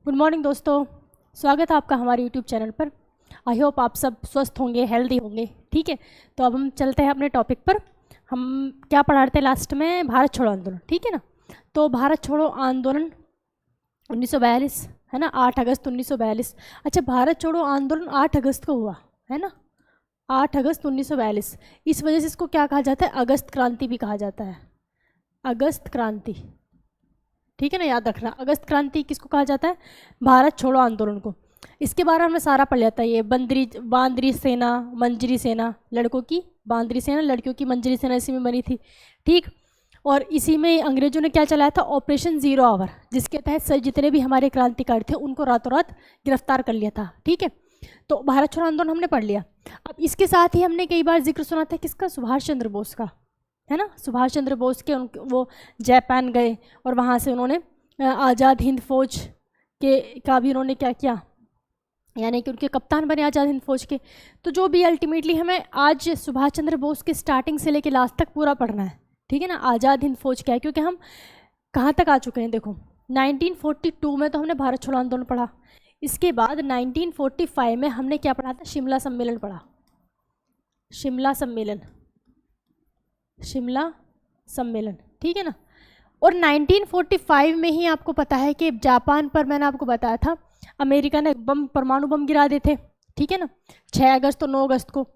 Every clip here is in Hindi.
गुड मॉर्निंग दोस्तों, स्वागत है आपका हमारे यूट्यूब चैनल पर। आई होप आप सब स्वस्थ होंगे, हेल्दी होंगे। ठीक है, तो अब हम चलते हैं अपने टॉपिक पर। हम क्या पढ़ा रहे थे लास्ट में? भारत छोड़ो आंदोलन, ठीक है ना। तो भारत छोड़ो आंदोलन 1942 है ना, 8 अगस्त 1942। अच्छा, भारत छोड़ो आंदोलन 8 अगस्त को हुआ है ना, 8 अगस्त 1942। इस वजह से इसको क्या कहा जाता है? अगस्त क्रांति भी कहा जाता है, अगस्त क्रांति। ठीक है ना, याद रखना। अगस्त क्रांति किसको कहा जाता है? भारत छोड़ो आंदोलन को। इसके बारे में हमें सारा पढ़ लिया था। ये बांद्री सेना, मंजरी सेना, लड़कों की बांद्री सेना, लड़कियों की मंजरी सेना, इसी में बनी थी। ठीक, और इसी में अंग्रेजों ने क्या चलाया था? ऑपरेशन जीरो आवर, जिसके तहत जितने भी हमारे क्रांतिकारी थे उनको रातों रात गिरफ्तार कर लिया था। ठीक है, तो भारत छोड़ो आंदोलन हमने पढ़ लिया। अब इसके साथ ही हमने कई बार जिक्र सुना था किसका? सुभाष चंद्र बोस का, है ना। सुभाष चंद्र बोस के वो जापान गए और वहाँ से उन्होंने आज़ाद हिंद फौज का भी उन्होंने क्या किया, यानी कि उनके कप्तान बने आज़ाद हिंद फौज के। तो जो भी अल्टीमेटली हमें आज सुभाष चंद्र बोस के स्टार्टिंग से लेकर लास्ट तक पूरा पढ़ना है। ठीक है ना, आज़ाद हिंद फौज क्या है, क्योंकि हम कहाँ तक आ चुके हैं। देखो 1942 में तो हमने भारत छोड़ो आंदोलन पढ़ा। इसके बाद 1945 में हमने क्या पढ़ा था? शिमला सम्मेलन पढ़ा, शिमला सम्मेलन, शिमला सम्मेलन। ठीक है ना, और 1945 में ही आपको पता है कि जापान पर मैंने आपको बताया था अमेरिका ने बम, परमाणु बम गिरा दिए थे। ठीक है ना, 6 अगस्त और 9 अगस्त को।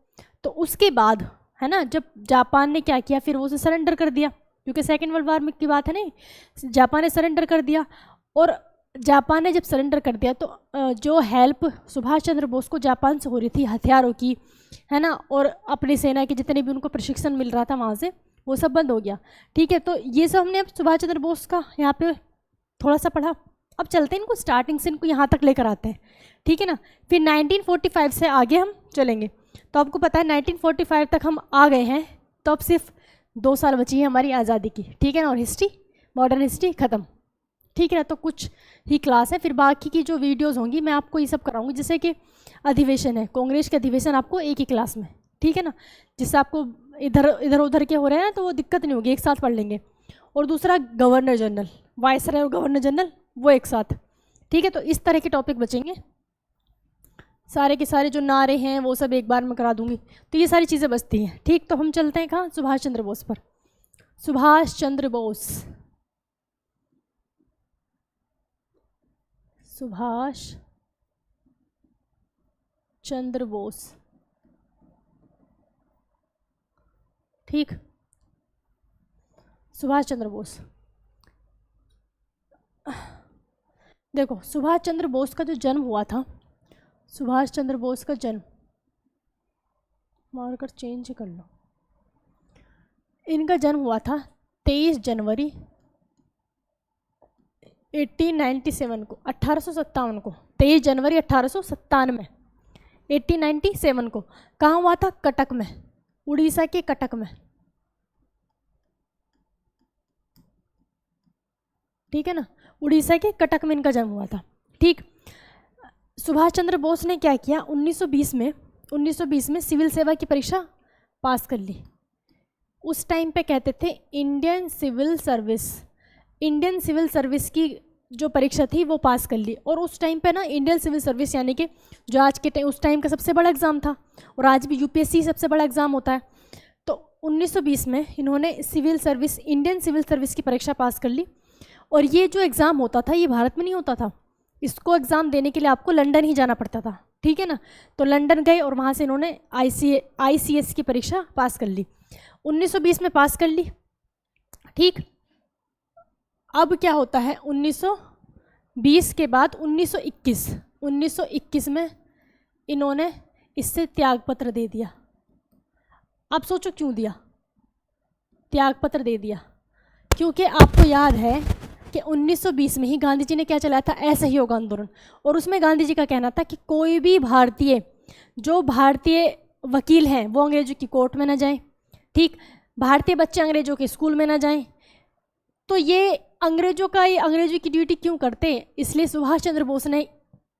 तो उसके बाद है ना, जब जापान ने क्या किया, फिर वो उसे सरेंडर कर दिया, क्योंकि सेकेंड वर्ल्ड वार में की बात है नहीं, जापान ने सरेंडर कर दिया। और जापान ने जब सरेंडर कर दिया तो जो हेल्प सुभाष चंद्र बोस को जापान से हो रही थी हथियारों की, है ना, और अपनी सेना के जितने भी उनको प्रशिक्षण मिल रहा था वहाँ से, वो सब बंद हो गया। ठीक है, तो ये सब हमने अब सुभाष चंद्र बोस का यहाँ पे थोड़ा सा पढ़ा। अब चलते हैं इनको स्टार्टिंग से इनको यहाँ तक लेकर आते हैं। ठीक है ना, फिर 1945 से आगे हम चलेंगे। तो आपको पता है 1945 तक हम आ गए हैं, तो अब सिर्फ 2 साल बची है हमारी आज़ादी की। ठीक है ना, और हिस्ट्री, मॉडर्न हिस्ट्री ख़त्म। ठीक है ना, तो कुछ ही क्लास है, फिर बाकी की जो वीडियोस होंगी मैं आपको ये सब कराऊंगी। जैसे कि अधिवेशन है, कांग्रेस के अधिवेशन आपको एक ही क्लास में। ठीक है ना, जिससे आपको इधर उधर के हो रहे हैं ना, तो वो दिक्कत नहीं होगी, एक साथ पढ़ लेंगे। और दूसरा गवर्नर जनरल, वायसराय और गवर्नर जनरल, वो एक साथ। ठीक है, तो इस तरह के टॉपिक बचेंगे। सारे के सारे जो नारे हैं वो सब एक बार में करा दूंगी, तो ये सारी चीज़ें बचती हैं। ठीक, तो हम चलते हैं कहाँ? सुभाष चंद्र बोस पर। सुभाष चंद्र बोस, सुभाष चंद्र बोस। ठीक, सुभाष चंद्र बोस। देखो सुभाष चंद्र बोस का जो जन्म हुआ था, सुभाष चंद्र बोस का जन्म, मार्कर चेंज कर लो। इनका जन्म हुआ था 23 जनवरी 1897 को, 1857 को, 23 जनवरी 1897, 1897 को। कहाँ हुआ था? कटक में, उड़ीसा के कटक में। ठीक है ना, उड़ीसा के कटक में इनका जन्म हुआ था। ठीक, सुभाष चंद्र बोस ने क्या किया? 1920 में सिविल सेवा की परीक्षा पास कर ली। उस टाइम पे कहते थे Indian civil service, Indian civil service की जो परीक्षा थी वो पास कर ली। और उस टाइम पे ना इंडियन सिविल सर्विस यानी कि जो आज के उस टाइम का सबसे बड़ा एग्ज़ाम था, और आज भी यूपीएससी सबसे बड़ा एग्ज़ाम होता है। तो 1920 में इन्होंने civil service, Indian civil service की परीक्षा पास कर ली। और ये जो एग्ज़ाम होता था ये भारत में नहीं होता था, इसको एग्ज़ाम देने के लिए आपको लंदन ही जाना पड़ता था। ठीक है ना, तो लंदन गए और वहाँ से इन्होंने ICS की परीक्षा पास कर ली। 1920 में पास कर ली। ठीक, अब क्या होता है? 1920 के बाद 1921 में इन्होंने इससे त्यागपत्र दे दिया। अब सोचो क्यों दिया त्यागपत्र? दे दिया क्योंकि आपको याद है कि 1920 में ही गांधी जी ने क्या चलाया था? असहयोग आंदोलन। और उसमें गांधी जी का कहना था कि कोई भी भारतीय, जो भारतीय वकील हैं वो अंग्रेजों की कोर्ट में ना जाएं। ठीक, भारतीय बच्चे अंग्रेजों के स्कूल में ना जाएं। तो ये अंग्रेजों की ड्यूटी क्यों करते? इसलिए सुभाष चंद्र बोस ने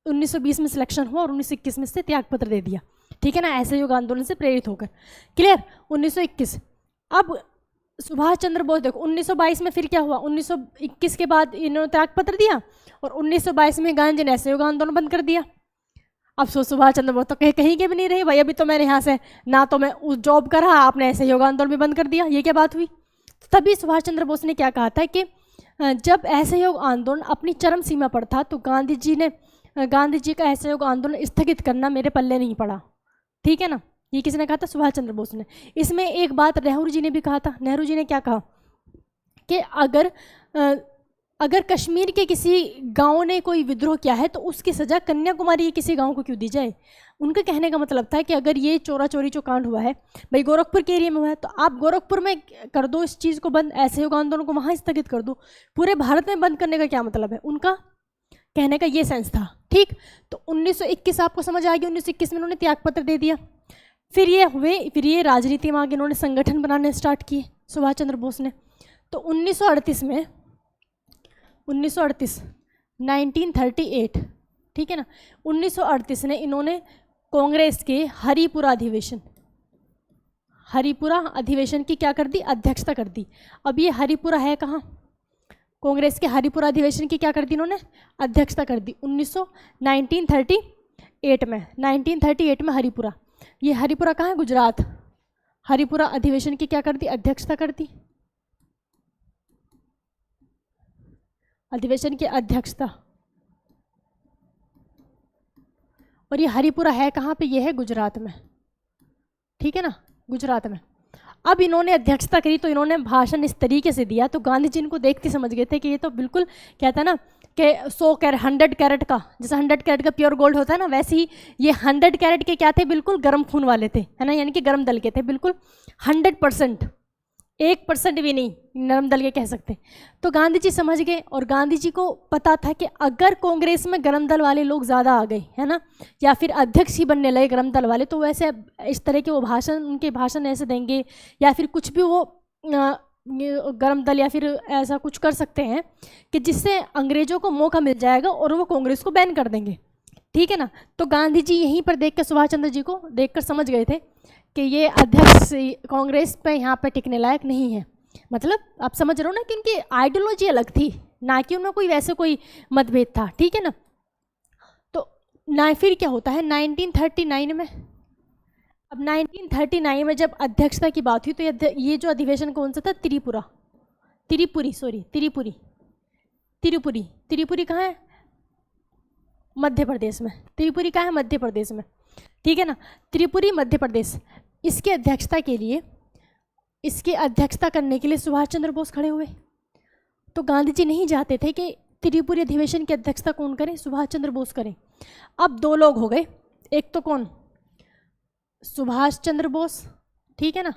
1920 में सिलेक्शन हुआ और 1921 में से त्यागपत्र दे दिया। ठीक है ना, असहयोग आंदोलन से प्रेरित होकर। क्लियर? 1921। अब सुभाष चंद्र बोस देखो 1922 में फिर क्या हुआ, 1921 के बाद इन्होंने त्याग पत्र दिया और 1922 में गांधी ने असहयोग आंदोलन बंद कर दिया। अब सुभाष चंद्र बोस तो कहीं के भी नहीं रहे भाई, अभी तो मैंने यहाँ से ना तो मैं उस जॉब करा, आपने असहयोग आंदोलन भी बंद कर दिया, ये क्या बात हुई। तभी सुभाष चंद्र बोस ने क्या कहा था कि जब असहयोग आंदोलन अपनी चरम सीमा पर था तो गांधी जी का असहयोग आंदोलन स्थगित करना मेरे पल्ले नहीं पड़ा, ठीक है ना। ये किसने कहा था, सुभाष चंद्र बोस ने। इसमें एक बात नेहरू जी ने भी कहा था। नेहरू जी ने क्या कहा कि अगर कश्मीर के किसी गांव ने कोई विद्रोह किया है तो उसकी सज़ा कन्याकुमारी के किसी गांव को क्यों दी जाए। उनका कहने का मतलब था कि अगर ये चोरा चोरी जो कांड हुआ है भाई गोरखपुर के एरिया में हुआ है तो आप गोरखपुर में कर दो इस चीज़ को बंद, असहयोग आंदोलन को वहाँ स्थगित कर दो, पूरे भारत में बंद करने का क्या मतलब है। उनका कहने का ये सेंस था, ठीक। तो 1921 आपको समझ आ गया, 1921 में उन्होंने त्यागपत्र दे दिया। फिर ये राजनीति में आगे इन्होंने संगठन बनाने स्टार्ट किए सुभाष चंद्र बोस ने। तो 1938 में 1938 ठीक है ना, 1938 ने इन्होंने कांग्रेस के हरिपुरा अधिवेशन की क्या कर दी, अध्यक्षता कर दी। अब ये हरिपुरा है कहाँ, कांग्रेस के हरिपुरा अधिवेशन की क्या कर दी इन्होंने, अध्यक्षता कर दी 1938 में हरिपुरा। ये हरिपुरा कहाँ है, गुजरात। हरिपुरा अधिवेशन की क्या कर दी, अध्यक्षता कर दी, अधिवेशन की अध्यक्षता। और ये हरिपुरा है कहाँ पे, ये है गुजरात में, ठीक है ना, गुजरात में। अब इन्होंने अध्यक्षता करी तो इन्होंने भाषण इस तरीके से दिया तो गांधी जी इनको देखते समझ गए थे कि ये तो बिल्कुल कहता है ना कि 100 कैरेट का, जैसे 100 कैरेट का प्योर गोल्ड होता है ना, वैसे ही ये 100 कैरेट के क्या थे, बिल्कुल गर्म खून वाले थे, है ना, यानी कि गर्म दल के थे, बिल्कुल 100%, 1% भी नहीं, नरम दल के कह सकते। तो गांधी जी समझ गए और गांधी जी को पता था कि अगर कांग्रेस में गर्म दल वाले लोग ज़्यादा आ गए, है ना, या फिर अध्यक्ष ही बनने लगे गर्म दल वाले, तो वैसे इस तरह के वो उनके भाषण ऐसे देंगे या फिर कुछ भी वो गर्म दल या फिर ऐसा कुछ कर सकते हैं कि जिससे अंग्रेज़ों को मौका मिल जाएगा और वो कांग्रेस को बैन कर देंगे, ठीक है ना। तो गांधी जी यहीं पर देख कर, सुभाष चंद्र जी को देख कर समझ गए थे कि ये अध्यक्ष कांग्रेस पे यहाँ पे टिकने लायक नहीं है। मतलब आप समझ रहे हो ना कि उनकी आइडियोलॉजी अलग थी, ना कि उनमें कोई वैसे कोई मतभेद था, ठीक है ना। तो ना फिर क्या होता है 1939 में, अब 1939 में जब अध्यक्षता की बात हुई तो ये जो अधिवेशन कौन सा था, त्रिपुरी कहाँ है, मध्य प्रदेश में। त्रिपुरी कहाँ है, मध्य प्रदेश में, ठीक है ना, त्रिपुरी मध्य प्रदेश। इसकी अध्यक्षता करने के लिए सुभाष चंद्र बोस खड़े हुए। तो गांधी जी नहीं चाहते थे कि त्रिपुरी अधिवेशन की अध्यक्षता कौन करे, सुभाष चंद्र बोस करें। अब दो लोग हो गए, एक तो कौन, सुभाष चंद्र बोस, ठीक है ना,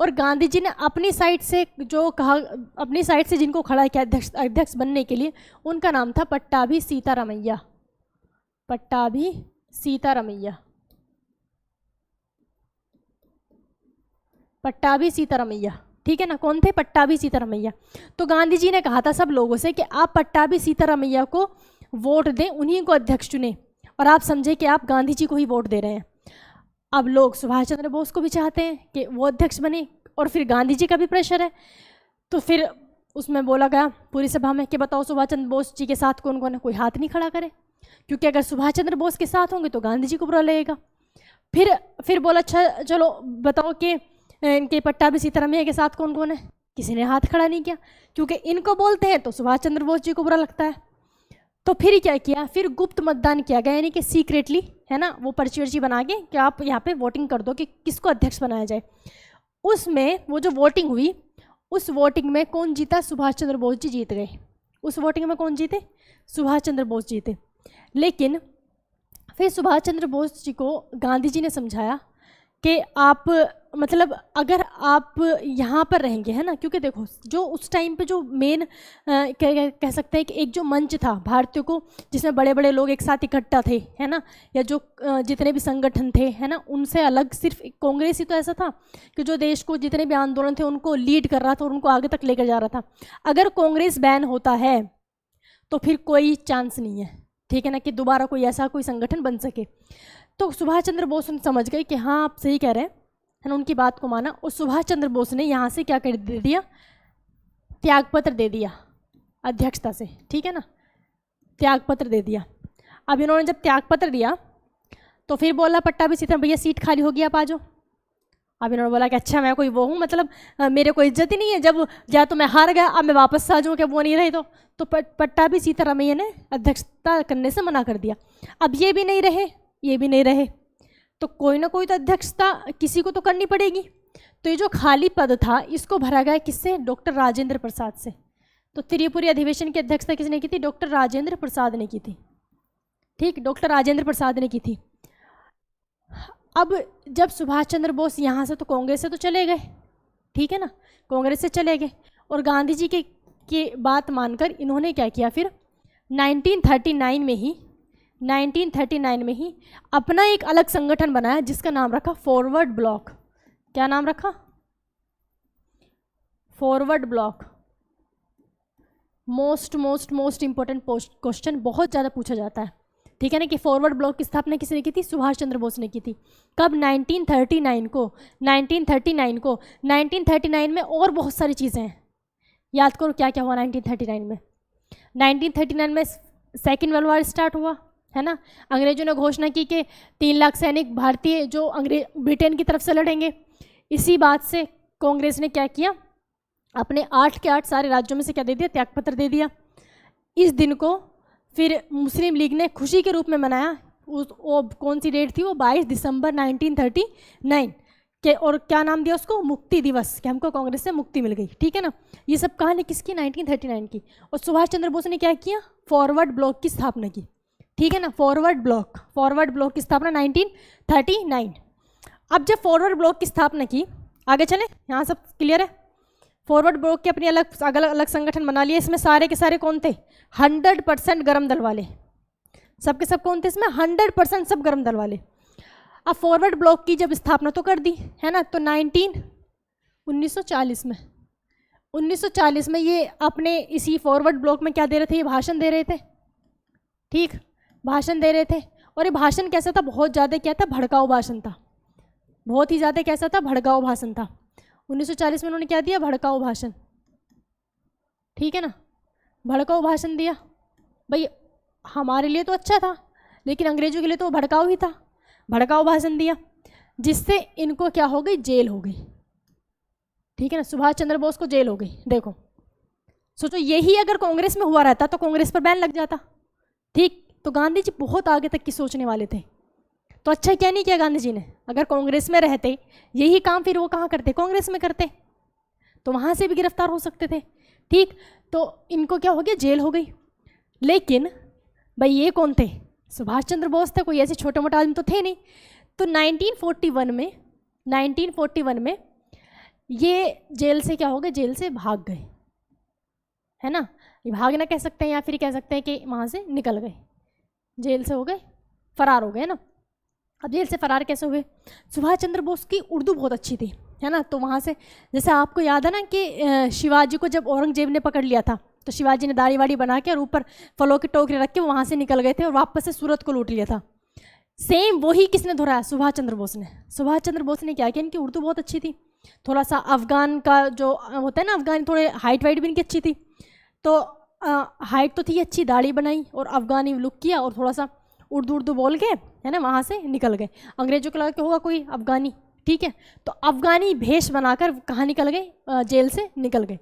और गांधी जी ने अपनी साइड से जो कहा, अपनी साइड से जिनको खड़ा किया अध्यक्ष बनने के लिए, उनका नाम था पट्टाभी सीतारामैया, ठीक है ना। कौन थे, पट्टाभी सीतारामैया। तो गांधी जी ने कहा था सब लोगों से कि आप पट्टाभी सीतारामैया को वोट दें, उन्हीं को अध्यक्ष चुने, और आप समझे कि आप गांधी जी को ही वोट दे रहे हैं। अब लोग सुभाष चंद्र बोस को भी चाहते हैं कि वो अध्यक्ष बने और फिर गांधी जी का भी प्रेशर है। तो फिर उसमें बोला गया पूरी सभा में कि बताओ सुभाष चंद्र बोस जी के साथ कौन कौन है, कोई हाथ नहीं खड़ा करे, क्योंकि अगर सुभाष चंद्र बोस के साथ होंगे तो गांधी जी को बुरा लगेगा। फिर बोला अच्छा चलो बताओ कि इनके पट्टाभी सीतारामैया के साथ कौन कौन है, किसी ने हाथ खड़ा नहीं किया, क्योंकि इनको बोलते हैं तो सुभाष चंद्र बोस जी को बुरा लगता है। तो फिर क्या किया, फिर गुप्त मतदान किया गया, यानी कि सीक्रेटली, है ना, वो पर्ची वर्ची बना के कि आप यहाँ पे वोटिंग कर दो कि किसको अध्यक्ष बनाया जाए। उसमें वो जो वोटिंग हुई, उस वोटिंग में कौन जीता, सुभाष चंद्र बोस जी जीत गए। उस वोटिंग में कौन जीते, सुभाष चंद्र बोस जीते। लेकिन फिर सुभाष चंद्र बोस जी को गांधी जी ने समझाया कि आप मतलब अगर आप यहाँ पर रहेंगे, है ना, क्योंकि देखो जो उस टाइम पे जो मेन कह सकते हैं कि एक जो मंच था भारतीयों को, जिसमें बड़े बड़े लोग एक साथ इकट्ठा थे, है ना, या जो जितने भी संगठन थे, है ना, उनसे अलग सिर्फ कांग्रेस ही तो ऐसा था कि जो देश को जितने भी आंदोलन थे उनको लीड कर रहा था और उनको आगे तक लेकर जा रहा था। अगर कांग्रेस बैन होता है तो फिर कोई चांस नहीं है, ठीक है ना, कि दोबारा कोई ऐसा कोई संगठन बन सके। तो सुभाष चंद्र बोस समझ गए कि हाँ आप सही कह रहे हैं, है ना, उनकी बात को माना और सुभाष चंद्र बोस ने यहाँ से क्या कर दे दिया, त्यागपत्र दे दिया अध्यक्षता से, ठीक है ना, त्यागपत्र दे दिया। अब इन्होंने जब त्यागपत्र दिया तो फिर बोला पट्टाभी सीताराम भैया सीट खाली होगी आप आ जाओ। अब इन्होंने बोला कि अच्छा मैं कोई वो हूँ, मतलब मेरे को इज्जत ही नहीं है, जब या तो मैं हार गया अब मैं वापस आ जाऊँ, क्या वो नहीं रहे तो पट्टाभी सीतारामैया ने अध्यक्षता करने से मना कर दिया। अब ये भी नहीं रहे, ये भी नहीं रहे, तो कोई ना कोई तो अध्यक्षता किसी को तो करनी पड़ेगी। तो ये जो खाली पद था इसको भरा गया किससे, डॉक्टर राजेंद्र प्रसाद से। तो त्रिपुरी अधिवेशन की अध्यक्षता किसने की थी, डॉक्टर राजेंद्र प्रसाद ने की थी, ठीक, डॉक्टर राजेंद्र प्रसाद ने की थी। अब जब सुभाष चंद्र बोस यहाँ से तो कांग्रेस से तो चले गए, ठीक है ना, कांग्रेस से चले गए और गांधी जी की बात मानकर इन्होंने क्या किया, फिर 1939 में ही अपना एक अलग संगठन बनाया जिसका नाम रखा फॉरवर्ड ब्लॉक। क्या नाम रखा, forward block. Most important question बहुत ज़्यादा पूछा जाता है, ठीक है ना, कि फॉरवर्ड ब्लॉक की स्थापना किसने की थी, सुभाष चंद्र बोस ने की थी। कब, 1939 को 1939 में और बहुत सारी चीज़ें हैं, याद करो क्या क्या हुआ 1939 में। 1939 में सेकेंड वर्ल्ड वॉर स्टार्ट हुआ, है ना, अंग्रेजों ने घोषणा की कि 3 लाख सैनिक भारतीय जो ब्रिटेन की तरफ से लड़ेंगे। इसी बात से कांग्रेस ने क्या किया, अपने 8 के 8 सारे राज्यों में से क्या दे दिया, त्यागपत्र दे दिया। इस दिन को फिर मुस्लिम लीग ने खुशी के रूप में मनाया, वो कौन सी डेट थी, वो 22 दिसंबर 1939 के, और क्या नाम दिया उसको, मुक्ति दिवस, कि हमको कांग्रेस से मुक्ति मिल गई, ठीक है ना। ये सब कहानी किसकी, 1939 की। और सुभाष चंद्र बोस ने क्या किया, फॉरवर्ड ब्लॉक की स्थापना की, ठीक है ना, फॉरवर्ड ब्लॉक की स्थापना 1939। अब जब फॉरवर्ड ब्लॉक की स्थापना की, आगे चले, यहाँ सब क्लियर है। फॉरवर्ड ब्लॉक के अपनी अलग संगठन बना लिए, इसमें सारे के सारे कौन थे, 100% गरम दल वाले, सबके सब कौन थे इसमें, 100% सब गरम दल वाले। अब फॉरवर्ड ब्लॉक की जब स्थापना तो कर दी, है ना, तो 1940 में ये अपने इसी फॉरवर्ड ब्लॉक में क्या दे रहे थे, ये भाषण दे रहे थे, ठीक, भाषण दे रहे थे। और ये भाषण कैसा था, बहुत ज़्यादा क्या था, भड़काऊ भाषण था, बहुत ही ज़्यादा कैसा था, भड़काऊ भाषण था। 1940 में उन्होंने क्या दिया, भड़काऊ भाषण, ठीक है ना, भड़काऊ भाषण दिया। भाई हमारे लिए तो अच्छा था लेकिन अंग्रेजों के लिए तो भड़काऊ ही था, भड़काऊ भाषण दिया, जिससे इनको क्या हो गई, जेल हो गई, ठीक है ना, सुभाष चंद्र बोस को जेल हो गई। देखो सोचो, यही अगर कांग्रेस में हुआ रहता तो कांग्रेस पर बैन लग जाता, ठीक। तो गांधी जी बहुत आगे तक की सोचने वाले थे, तो अच्छा क्या नहीं किया गांधी जी ने, अगर कांग्रेस में रहते यही काम फिर वो कहाँ करते, कांग्रेस में करते, तो वहाँ से भी गिरफ्तार हो सकते थे, ठीक। तो इनको क्या हो गया, जेल हो गई। लेकिन भाई ये कौन थे, सुभाष चंद्र बोस थे, कोई ऐसे छोटे मोटे आदमी तो थे नहीं। तो 1941 में ये जेल से क्या हो गए, जेल से भाग गए, है ना, ये भागना कह सकते हैं या फिर कह सकते हैं कि वहाँ से निकल गए, जेल से हो गए, फरार हो गए ना। अब जेल से फरार कैसे हुए, सुभाष चंद्र बोस की उर्दू बहुत अच्छी थी, है ना, तो वहाँ से, जैसे आपको याद है ना कि शिवाजी को जब औरंगजेब ने पकड़ लिया था तो शिवाजी ने दाढ़ी वाड़ी बना के और ऊपर फलों की टोकरी रख के वहाँ से निकल गए थे और वापस से सूरत को लूट लिया था। सेम वही किसने दोहराया, सुभाष चंद्र बोस ने। सुभाष चंद्र बोस ने क्या किया, इनकी उर्दू बहुत अच्छी थी, थोड़ा सा अफगान का जो होता है ना, अफगानी थोड़े हाइट वाइट भी इनकी अच्छी थी, तो हाइट तो थी अच्छी, दाढ़ी बनाई और अफगानी लुक किया और थोड़ा सा उर्दू बोल के, है ना, वहाँ से निकल गए। अंग्रेजों को लगा कि होगा कोई अफगानी, ठीक है, तो अफगानी भेष बनाकर कहाँ निकल गए, जेल से निकल गए।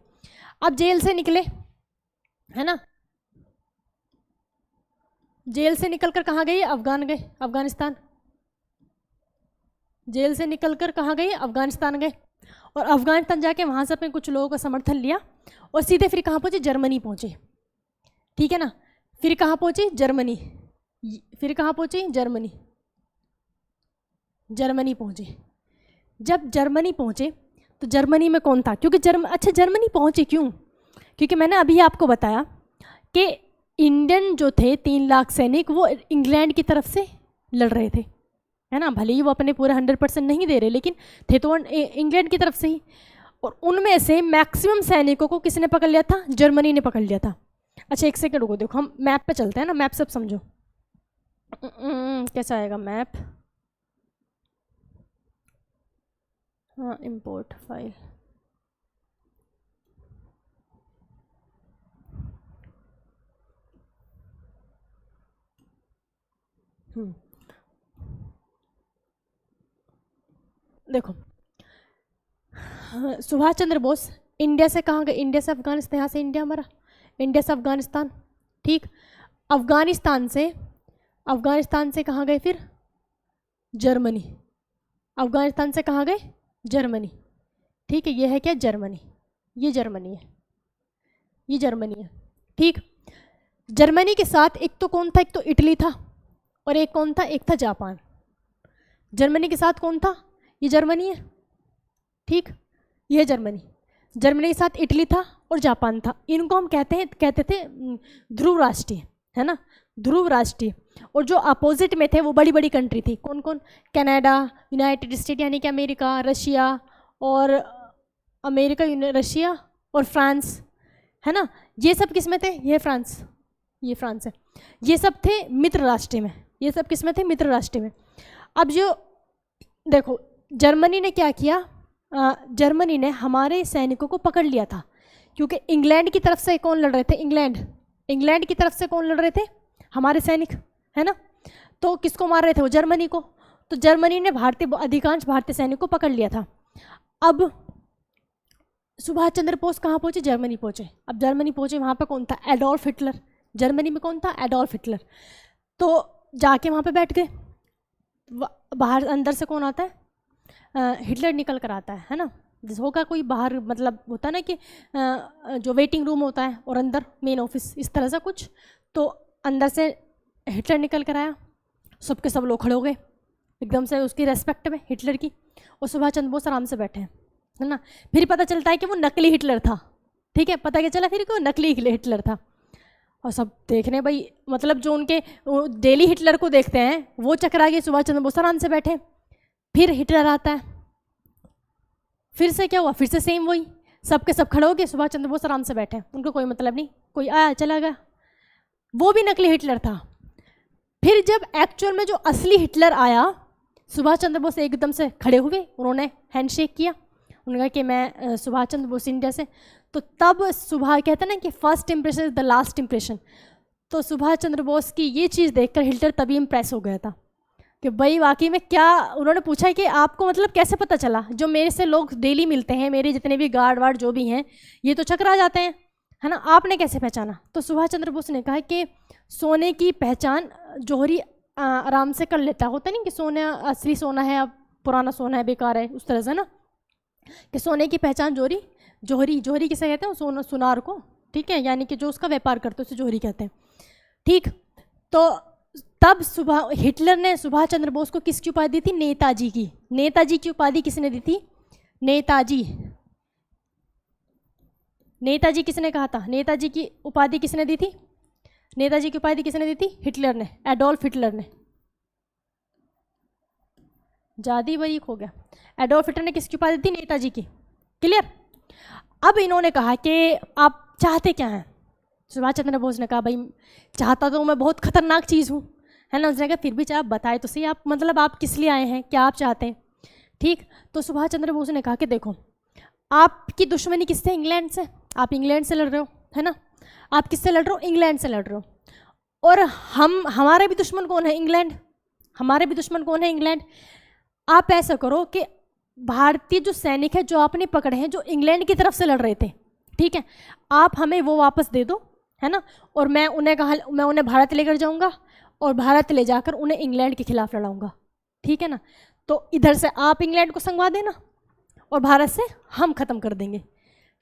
अब जेल से निकले, है ना, जेल से निकलकर कहाँ गए, अफगानिस्तान। जेल से निकलकर कहाँ गए, अफगानिस्तान गए, और अफगानिस्तान जाके वहाँ से अपने कुछ लोगों का समर्थन लिया और सीधे फिर कहाँ पहुँचे, जर्मनी पहुँचे, ठीक है ना। फिर कहाँ पहुँचे, जर्मनी। फिर कहाँ पहुँचे, जर्मनी पहुँचे। जब जर्मनी पहुँचे तो जर्मनी में कौन था, क्योंकि जर्मनी पहुँचे क्यों, क्योंकि मैंने अभी आपको बताया कि इंडियन जो थे 3 लाख सैनिक वो इंग्लैंड की तरफ से लड़ रहे थे, है ना, भले ही वो अपने पूरे 100% नहीं दे रहे लेकिन थे तो इंग्लैंड की तरफ से ही। और उनमें से मैक्सिमम सैनिकों को किसने पकड़ लिया था, जर्मनी ने पकड़ लिया था। अच्छा एक सेकंड रुको, देखो हम मैप पे चलते हैं ना, मैप सब समझो। कैसा आएगा मैप, हाँ, इंपोर्ट फाइल। देखो, हाँ, सुभाष चंद्र बोस इंडिया से कहाँ गए? इंडिया से अफगानिस्तान, यहाँ से इंडिया हमारा, इंडिया से अफगानिस्तान, ठीक। अफगानिस्तान से कहाँ गए फिर? जर्मनी। अफगानिस्तान से कहाँ गए? जर्मनी, ठीक है। ये है क्या? जर्मनी। ये जर्मनी है, ये जर्मनी है, ठीक। जर्मनी के साथ एक तो कौन था? एक तो इटली था, और एक कौन था? एक था जापान। जर्मनी के साथ कौन था? ये जर्मनी है, ठीक। ये जर्मनी, जर्मनी के साथ इटली था और जापान था। इनको हम कहते थे ध्रुव राष्ट्रीय, है ना, ध्रुव राष्ट्रीय। और जो अपोजिट में थे वो बड़ी बड़ी कंट्री थी। कौन कौन? कनाडा, यूनाइटेड स्टेट यानी कि अमेरिका, रशिया और रशिया और फ्रांस, है ना। ये सब किस में थे? ये फ्रांस, ये फ्रांस है। ये सब थे मित्र राष्ट्र में, ये सब किस में थे? मित्र राष्ट्र में। अब जो देखो, जर्मनी ने क्या किया? जर्मनी ने हमारे सैनिकों को पकड़ लिया था, क्योंकि इंग्लैंड की तरफ से कौन लड़ रहे थे? इंग्लैंड की तरफ से कौन लड़ रहे थे? हमारे सैनिक, है ना। तो किसको मार रहे थे वो? जर्मनी को। तो जर्मनी ने अधिकांश भारतीय सैनिक को पकड़ लिया था। अब सुभाष चंद्र बोस कहाँ पहुँचे? जर्मनी पहुँचे। अब जर्मनी पहुँचे, वहाँ पे कौन था? Adolf Hitler. जर्मनी में कौन था? Adolf Hitler. तो जाके वहाँ पे बैठ गए। बाहर अंदर से कौन आता है? हिटलर निकल कर आता है ना। जैसे होगा कोई बाहर, मतलब होता है ना कि जो वेटिंग रूम होता है और अंदर मेन ऑफिस, इस तरह से कुछ। तो अंदर से हिटलर निकल कर आया, सबके सब लोग खड़े हो गए एकदम से उसकी रेस्पेक्ट में, हिटलर की। और सुभाष चंद्र बोस आराम से बैठे हैं, है ना। फिर पता चलता है कि वो नकली हिटलर था, ठीक है। पता क्या चला फिर कि वो नकली हिटलर था। और सब देख रहे हैं भाई, मतलब जो उनके डेली हिटलर को देखते हैं वो चकरा गए, सुभाष चंद्र बोस आराम से बैठे। फिर हिटलर आता है, फिर से क्या हुआ? फिर से सेम वही, सबके सब खड़े हो गए, सुभाष चंद्र बोस आराम से बैठे, उनको कोई मतलब नहीं, कोई आया चला गया। वो भी नकली हिटलर था। फिर जब एक्चुअल में जो असली हिटलर आया, सुभाष चंद्र बोस एकदम से खड़े हुए, उन्होंने हैंडशेक किया, उन्होंने कहा कि मैं सुभाष चंद्र बोस इंडिया से। तो तब कहते हैं ना कि first impression is the last impression. तो सुभाष चंद्र बोस की ये चीज़ देखकर हिटलर तभी इम्प्रेस हो गया था कि भाई वाकई में क्या। उन्होंने पूछा कि आपको मतलब कैसे पता चला? जो मेरे से लोग डेली मिलते हैं, मेरे जितने भी गार्ड वार्ड जो भी हैं, ये तो चकरा जाते हैं, है ना, आपने कैसे पहचाना? तो सुभाष चंद्र बोस ने कहा कि सोने की पहचान जौहरी आराम से कर लेता। होता नहीं कि सोना असली सोना है, अब पुराना सोना है बेकार है, उस तरह से ना, कि सोने की पहचान जौहरी किसे कहते हैं? सोना सुनार को, ठीक है, यानी कि जो उसका व्यापार करते हैं उसे जौहरी कहते हैं, ठीक। तो तब हिटलर ने सुभाष चंद्र बोस को किसकी उपाधि दी थी? नेताजी की। नेताजी की उपाधि किसने दी थी? नेताजी। नेताजी किसने कहा था? नेताजी की उपाधि किसने दी थी? नेताजी की उपाधि किसने दी थी? हिटलर ने, एडोल्फ हिटलर ने। जादी बरीक हो गया। एडोल्फ हिटलर ने किसकी उपाधि दी? नेताजी की। क्लियर? अब इन्होंने कहा कि आप चाहते क्या हैं? सुभाष चंद्र बोस ने कहा भाई चाहता तो मैं बहुत खतरनाक चीज़ हूँ, है ना। उसने कहा फिर भी चाहे आप बताए तो सही, आप मतलब आप किस लिए आए हैं, क्या आप चाहते हैं, ठीक। तो सुभाष चंद्र बोस ने कहा कि देखो, आपकी दुश्मनी किससे? इंग्लैंड से। आप इंग्लैंड से लड़ रहे हो, है ना। आप किससे लड़ रहे हो? इंग्लैंड से लड़ रहे हो। और हमारे भी दुश्मन कौन है? इंग्लैंड। हमारे भी दुश्मन कौन है? इंग्लैंड। आप ऐसा करो कि भारतीय जो सैनिक है जो आपने पकड़े हैं, जो इंग्लैंड की तरफ से लड़ रहे थे, ठीक है, आप हमें वो वापस दे दो, है ना। और मैं उन्हें भारत लेकर जाऊंगा और भारत ले जाकर उन्हें इंग्लैंड के खिलाफ लड़ाऊंगा, ठीक है ना। तो इधर से आप इंग्लैंड को संगवा देना और भारत से हम ख़त्म कर देंगे,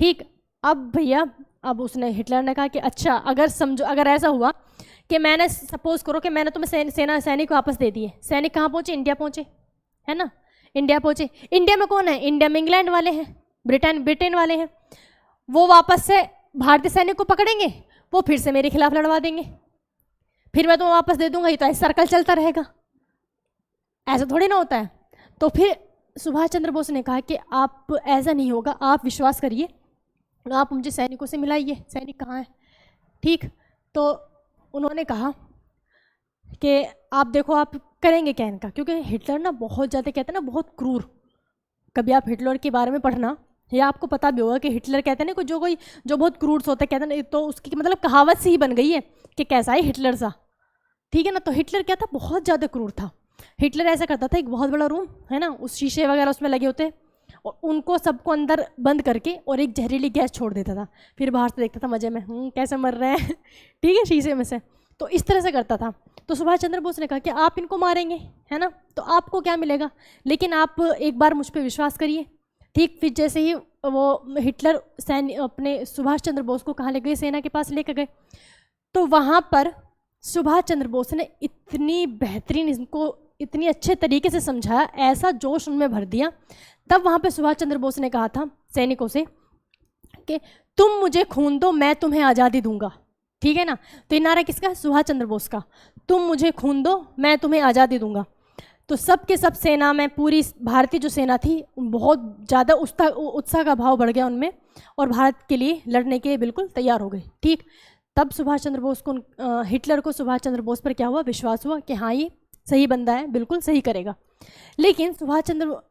ठीक। अब भैया, अब उसने, हिटलर ने कहा कि अच्छा, अगर समझो, अगर ऐसा हुआ कि मैंने, सपोज करो कि मैंने तुम्हें सैनिक वापस दे दिए। सैनिक कहाँ पहुँचे? इंडिया पहुँचे, है ना। इंडिया पहुँचे। इंडिया में कौन है? इंडिया में इंग्लैंड वाले हैं, ब्रिटेन वाले हैं। वो वापस से भारतीय सैनिक को पकड़ेंगे, वो फिर से मेरे खिलाफ लड़वा देंगे, फिर मैं तुम्हें वापस दे दूंगा। ये तो ऐसा सर्कल चलता रहेगा, ऐसा थोड़ी ना होता है। तो फिर सुभाष चंद्र बोस ने कहा कि आप, ऐसा नहीं होगा, आप विश्वास करिए, आप मुझे सैनिकों से मिलाइए, सैनिक कहाँ हैं, ठीक। तो उन्होंने कहा कि आप देखो आप करेंगे क्या इनका, क्योंकि हिटलर ना बहुत ज़्यादा, कहते हैं ना, बहुत क्रूर, कभी आप हिटलर के बारे में पढ़ना, या आपको पता भी होगा कि हिटलर कहते हैं ना जो बहुत क्रूर होता है, कहते हैं ना, तो उसकी मतलब कहावत सी ही बन गई है कि कैसा है हिटलर सा, ठीक है ना। तो हिटलर क्या था, बहुत ज़्यादा क्रूर था। हिटलर ऐसा करता था, एक बहुत बड़ा रूम है ना, उस शीशे वगैरह उसमें लगे होते, और उनको सबको अंदर बंद करके और एक जहरीली गैस छोड़ देता था, फिर बाहर से देखता था मज़े में कैसे मर रहे हैं ठीक है, शीशे में से। तो इस तरह से करता था। तो सुभाष चंद्र बोस ने कहा कि आप इनको मारेंगे, है ना, तो आपको क्या मिलेगा, लेकिन आप एक बार मुझ पर विश्वास करिए। ठीक, फिर जैसे ही वो हिटलर अपने सुभाष चंद्र बोस को कहाँ ले गए, सेना के पास लेकर गए, तो वहाँ पर सुभाष चंद्र बोस ने इतनी बेहतरीन, इनको इतनी अच्छे तरीके से समझाया, ऐसा जोश उनमें भर दिया। तब वहाँ पे सुभाष चंद्र बोस ने कहा था सैनिकों से कि तुम मुझे खून दो, मैं तुम्हें आज़ादी दूंगा, ठीक है ना। तो ये नारा किसका है, सुभाष चंद्र बोस का, तुम मुझे खून दो, मैं तुम्हें आज़ादी दूंगा। तो सब के सब सेना में, पूरी भारतीय जो सेना थी, बहुत ज़्यादा उत्साह का भाव बढ़ गया उनमें, और भारत के लिए लड़ने के लिए बिल्कुल तैयार हो गए। ठीक, तब सुभाष चंद्र बोस को, हिटलर को सुभाष चंद्र बोस पर क्या हुआ, विश्वास हुआ कि हाँ ये सही बंदा है, बिल्कुल सही करेगा। लेकिन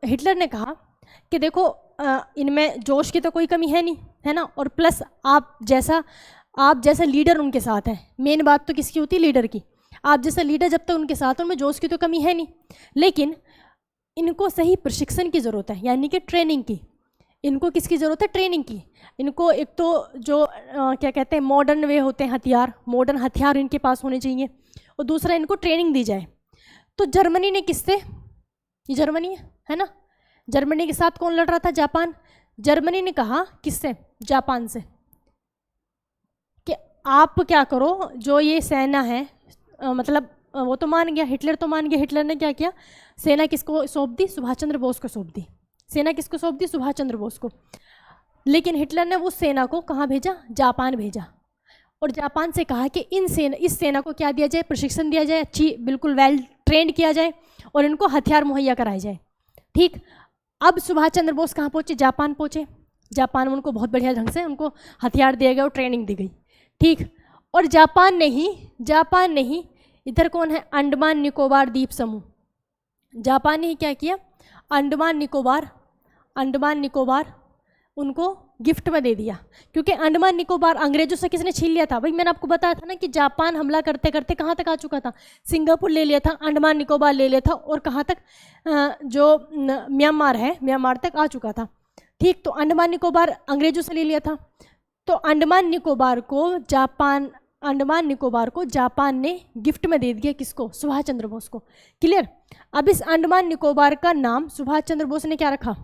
हिटलर ने कहा कि देखो इनमें जोश की तो कोई कमी है नहीं, है ना, और प्लस आप जैसा लीडर उनके साथ है। मेन बात तो किसकी होती है, लीडर की। आप जैसा लीडर जब तक उनके साथ हो, उनमें जोश की तो कमी है नहीं, लेकिन इनको सही प्रशिक्षण की ज़रूरत है, यानी कि ट्रेनिंग की। इनको किसकी ज़रूरत है, ट्रेनिंग की। इनको एक तो जो क्या कहते हैं, मॉडर्न वे होते हैं हथियार, मॉडर्न हथियार इनके पास होने चाहिए, और दूसरा इनको ट्रेनिंग दी जाए। तो जर्मनी ने किससे, ये जर्मनी है ना, जर्मनी के साथ कौन लड़ रहा था, जापान। जर्मनी ने कहा किससे, जापान से, कि आप क्या करो, जो ये सेना है, मतलब वो तो मान गया, हिटलर तो मान गया। हिटलर ने क्या किया, सेना किसको सौंप दी, सुभाष चंद्र बोस को सौंप दी। सेना किसको सौंप दी, सुभाष चंद्र बोस को। लेकिन हिटलर ने उस सेना को कहाँ भेजा, जापान भेजा, और जापान से कहा कि इस सेना को क्या दिया जाए, प्रशिक्षण दिया जाए, अच्छी बिल्कुल वेल ट्रेंड किया जाए, और इनको हथियार मुहैया कराए जाए। ठीक, अब सुभाष चंद्र बोस कहाँ पहुँचे, जापान पहुँचे। जापान में उनको बहुत बढ़िया ढंग से उनको हथियार दिया गया और ट्रेनिंग दी गई। ठीक, और जापान ने ही इधर कौन है, अंडमान निकोबार द्वीप समूह। जापान ने ही क्या किया, अंडमान निकोबार उनको गिफ्ट में दे दिया, क्योंकि अंडमान निकोबार अंग्रेजों से किसने छीन लिया था। भाई मैंने आपको बताया था ना कि जापान हमला करते करते कहाँ तक आ चुका था, सिंगापुर ले लिया था, अंडमान निकोबार ले लिया था, और कहाँ तक, जो म्यांमार है, म्यांमार तक आ चुका था। ठीक, तो अंडमान निकोबार अंग्रेजों से ले लिया था। तो अंडमान निकोबार को जापान ने गिफ्ट में दे दिया, किसको, सुभाष चंद्र बोस को। क्लियर। अब इस अंडमान निकोबार का नाम सुभाष चंद्र बोस ने क्या रखा,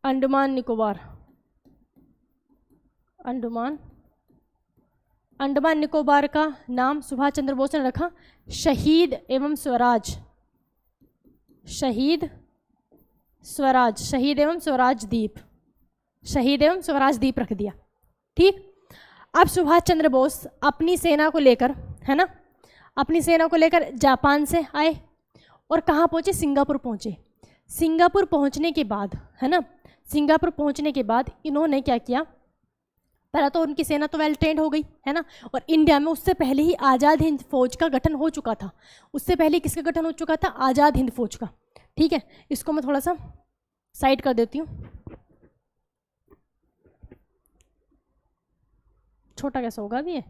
अंडमान निकोबार का नाम सुभाष चंद्र बोस ने रखा शहीद एवं स्वराज द्वीप रख दिया। ठीक, अब सुभाष चंद्र बोस अपनी सेना को लेकर, है ना, अपनी सेना को लेकर जापान से आए, और कहाँ पहुँचे, सिंगापुर पहुँचे। सिंगापुर पहुँचने के बाद, है ना, सिंगापुर पहुँचने के बाद इन्होंने क्या किया, पहला तो उनकी सेना तो वेल ट्रेंड हो गई, है ना, और इंडिया में उससे पहले ही आज़ाद हिंद फौज का गठन हो चुका था। उससे पहले किसका गठन हो चुका था, आज़ाद हिंद फौज का। ठीक है, इसको मैं थोड़ा सा साइड कर देती हूँ, छोटा कैसा होगा अभी ये,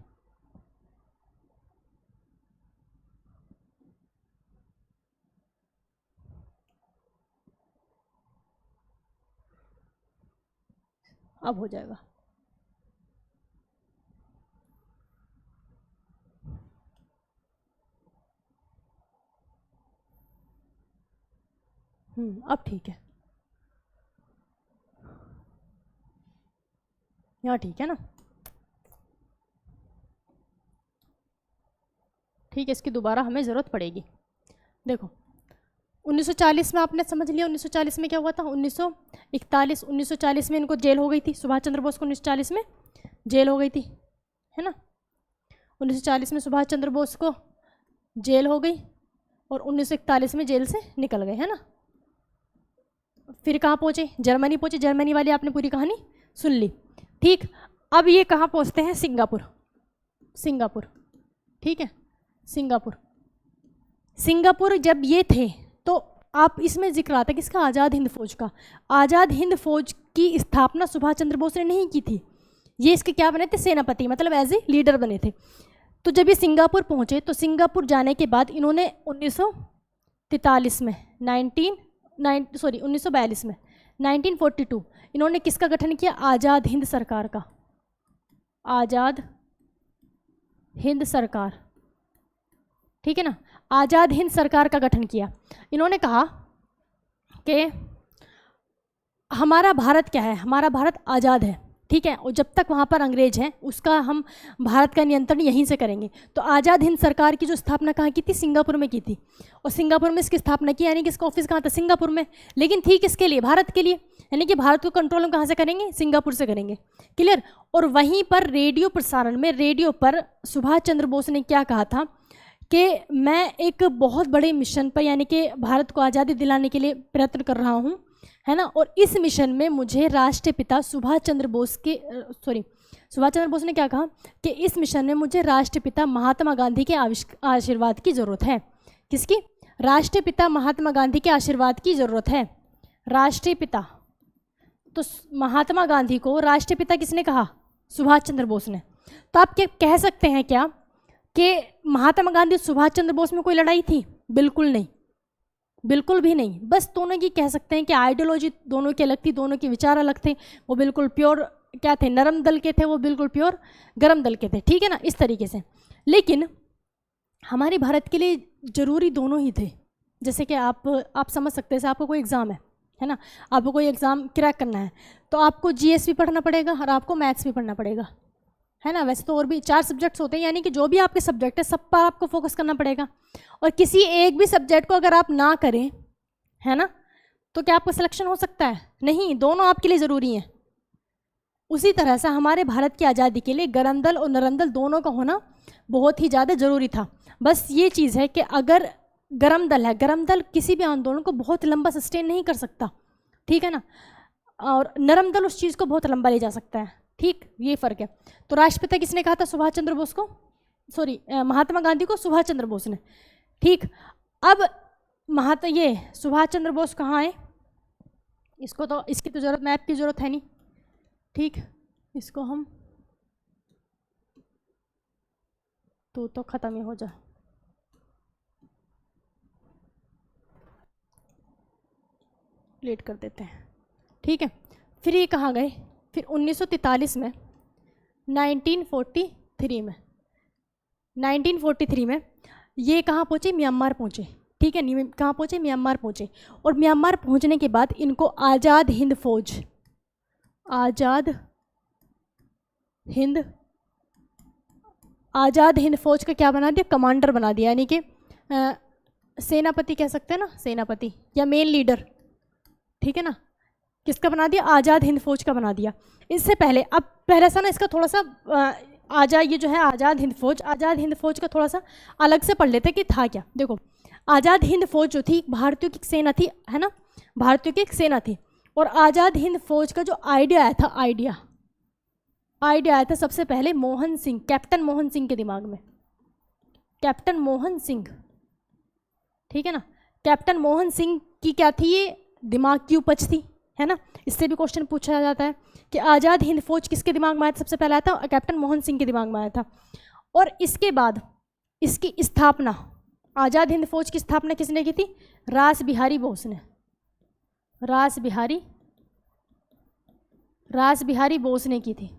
अब हो जाएगा। अब ठीक है, यहाँ ठीक है ना। ठीक है, इसकी दोबारा हमें ज़रूरत पड़ेगी। देखो 1940 में आपने समझ लिया, 1940 में क्या हुआ था, 1940 में इनको जेल हो गई थी, सुभाष चंद्र बोस को 1940 में जेल हो गई थी, है ना। 1940 में सुभाष चंद्र बोस को जेल हो गई, और 1941 में जेल से निकल गए, है ना। फिर कहाँ पहुँचे, जर्मनी पहुँचे। जर्मनी वाली आपने पूरी कहानी सुन ली। ठीक, अब ये कहाँ पहुँचते हैं, सिंगापुर। ठीक है, सिंगापुर जब ये थे, तो आप इसमें जिक्र आता है किसका, आज़ाद हिंद फौज का। आज़ाद हिंद फौज की स्थापना सुभाष चंद्र बोस ने नहीं की थी, ये इसके क्या बने थे, सेनापति, मतलब एज ए लीडर बने थे। तो जब ये सिंगापुर पहुँचे तो सिंगापुर जाने के बाद इन्होंने 1942 में 1942 इन्होंने किसका गठन किया, आज़ाद हिंद सरकार का, आज़ाद हिंद सरकार, ठीक है ना, आज़ाद हिंद सरकार का गठन किया। इन्होंने कहा कि हमारा भारत क्या है, हमारा भारत आज़ाद है, ठीक है, और जब तक वहाँ पर अंग्रेज हैं उसका हम भारत का नियंत्रण यहीं से करेंगे। तो आज़ाद हिंद सरकार की जो स्थापना कहाँ की थी, सिंगापुर में की थी, और सिंगापुर में इसकी स्थापना की, यानी कि इसका ऑफिस कहाँ था, सिंगापुर में, लेकिन थी किसके लिए, भारत के लिए, यानी कि भारत को कंट्रोल हम कहाँ से करेंगे, सिंगापुर से करेंगे, क्लियर। और वहीं पर रेडियो प्रसारण में, रेडियो पर सुभाष चंद्र बोस ने क्या कहा था कि मैं एक बहुत बड़े मिशन पर, यानी कि भारत को आज़ादी दिलाने के लिए प्रयत्न कर रहा हूँ, है ना, और इस मिशन में मुझे राष्ट्रपिता सुभाष चंद्र बोस ने क्या कहा कि इस मिशन में मुझे राष्ट्रपिता महात्मा गांधी के आशीर्वाद की ज़रूरत है। किसकी, राष्ट्रपिता महात्मा गांधी के आशीर्वाद की ज़रूरत है। राष्ट्रपिता, तो महात्मा गांधी को राष्ट्रपिता किसने कहा, सुभाष चंद्र बोस ने। तो आप क्या कह सकते हैं क्या कि महात्मा गांधी सुभाष चंद्र बोस में कोई लड़ाई थी, बिल्कुल नहीं, बिल्कुल भी नहीं। बस दोनों की कह सकते हैं कि आइडियोलॉजी दोनों की अलग थी, दोनों के विचार अलग थे, वो बिल्कुल प्योर क्या थे, नरम दल के थे, वो बिल्कुल प्योर गरम दल के थे, ठीक है ना, इस तरीके से। लेकिन हमारे भारत के लिए ज़रूरी दोनों ही थे। जैसे कि आप समझ सकते हैं, जैसे आपको कोई एग्ज़ाम है ना, आपको कोई एग्ज़ाम क्रैक करना है तो आपको जीएस भी पढ़ना पड़ेगा और आपको मैथ्स भी पढ़ना पड़ेगा, है ना। वैसे तो और भी 4 सब्जेक्ट्स होते हैं, यानी कि जो भी आपके सब्जेक्ट है सब पर आपको फोकस करना पड़ेगा, और किसी एक भी सब्जेक्ट को अगर आप ना करें, है ना, तो क्या आपका सिलेक्शन हो सकता है, नहीं, दोनों आपके लिए ज़रूरी हैं। उसी तरह से हमारे भारत की आज़ादी के लिए गरम दल और नरम दल दोनों का होना बहुत ही ज़्यादा ज़रूरी था। बस ये चीज़ है कि अगर गरम दल है, गरम दल किसी भी आंदोलन को बहुत लंबा सस्टेन नहीं कर सकता, ठीक है ना, और नरम दल उस चीज़ को बहुत लंबा ले जा सकता है, ठीक, ये फ़र्क है। तो राष्ट्रपिता किसने कहा था, सुभाष चंद्र बोस को, महात्मा गांधी को सुभाष चंद्र बोस ने, ठीक। अब ये सुभाष चंद्र बोस कहाँ है, इसकी तो ज़रूरत, मैप की ज़रूरत है नहीं, ठीक, इसको हम तो ख़त्म ही हो जा, लेट कर देते हैं, ठीक है। फिर ये कहाँ गए, फिर 1943 में 1943 में ये कहाँ पहुँचे, म्यांमार पहुँचे, ठीक है, कहाँ पहुँचे, म्यांमार पहुँचे। और म्यांमार पहुँचने के बाद इनको आज़ाद हिंद फौज का क्या बना दिया, कमांडर बना दिया, यानी कि सेनापति कह सकते हैं ना, सेनापति या मेन लीडर, ठीक है ना, किसका बना दिया, आज़ाद हिंद फौज का बना दिया। इससे पहले, अब पहले सा ना इसका थोड़ा सा ये जो है आज़ाद हिंद फौज का थोड़ा सा अलग से पढ़ लेते हैं कि था क्या। देखो, आज़ाद हिंद फौज जो थी भारतीयों की सेना थी, है ना, भारतीयों की एक सेना थी। और आज़ाद हिंद फौज का जो आइडिया आया था सबसे पहले मोहन सिंह, कैप्टन मोहन सिंह के दिमाग में, कैप्टन मोहन सिंह, ठीक है ना, कैप्टन मोहन सिंह की क्या थी, ये दिमाग की उपज थी, है ना। इससे भी क्वेश्चन पूछा जाता है कि आज़ाद हिंद फौज किसके दिमाग में आया था, सबसे पहले आया था कैप्टन मोहन सिंह के दिमाग में आया था। और इसके बाद इसकी स्थापना, आज़ाद हिंद फौज की स्थापना किसने की थी, रास बिहारी बोस ने, रास बिहारी बोस ने की थी,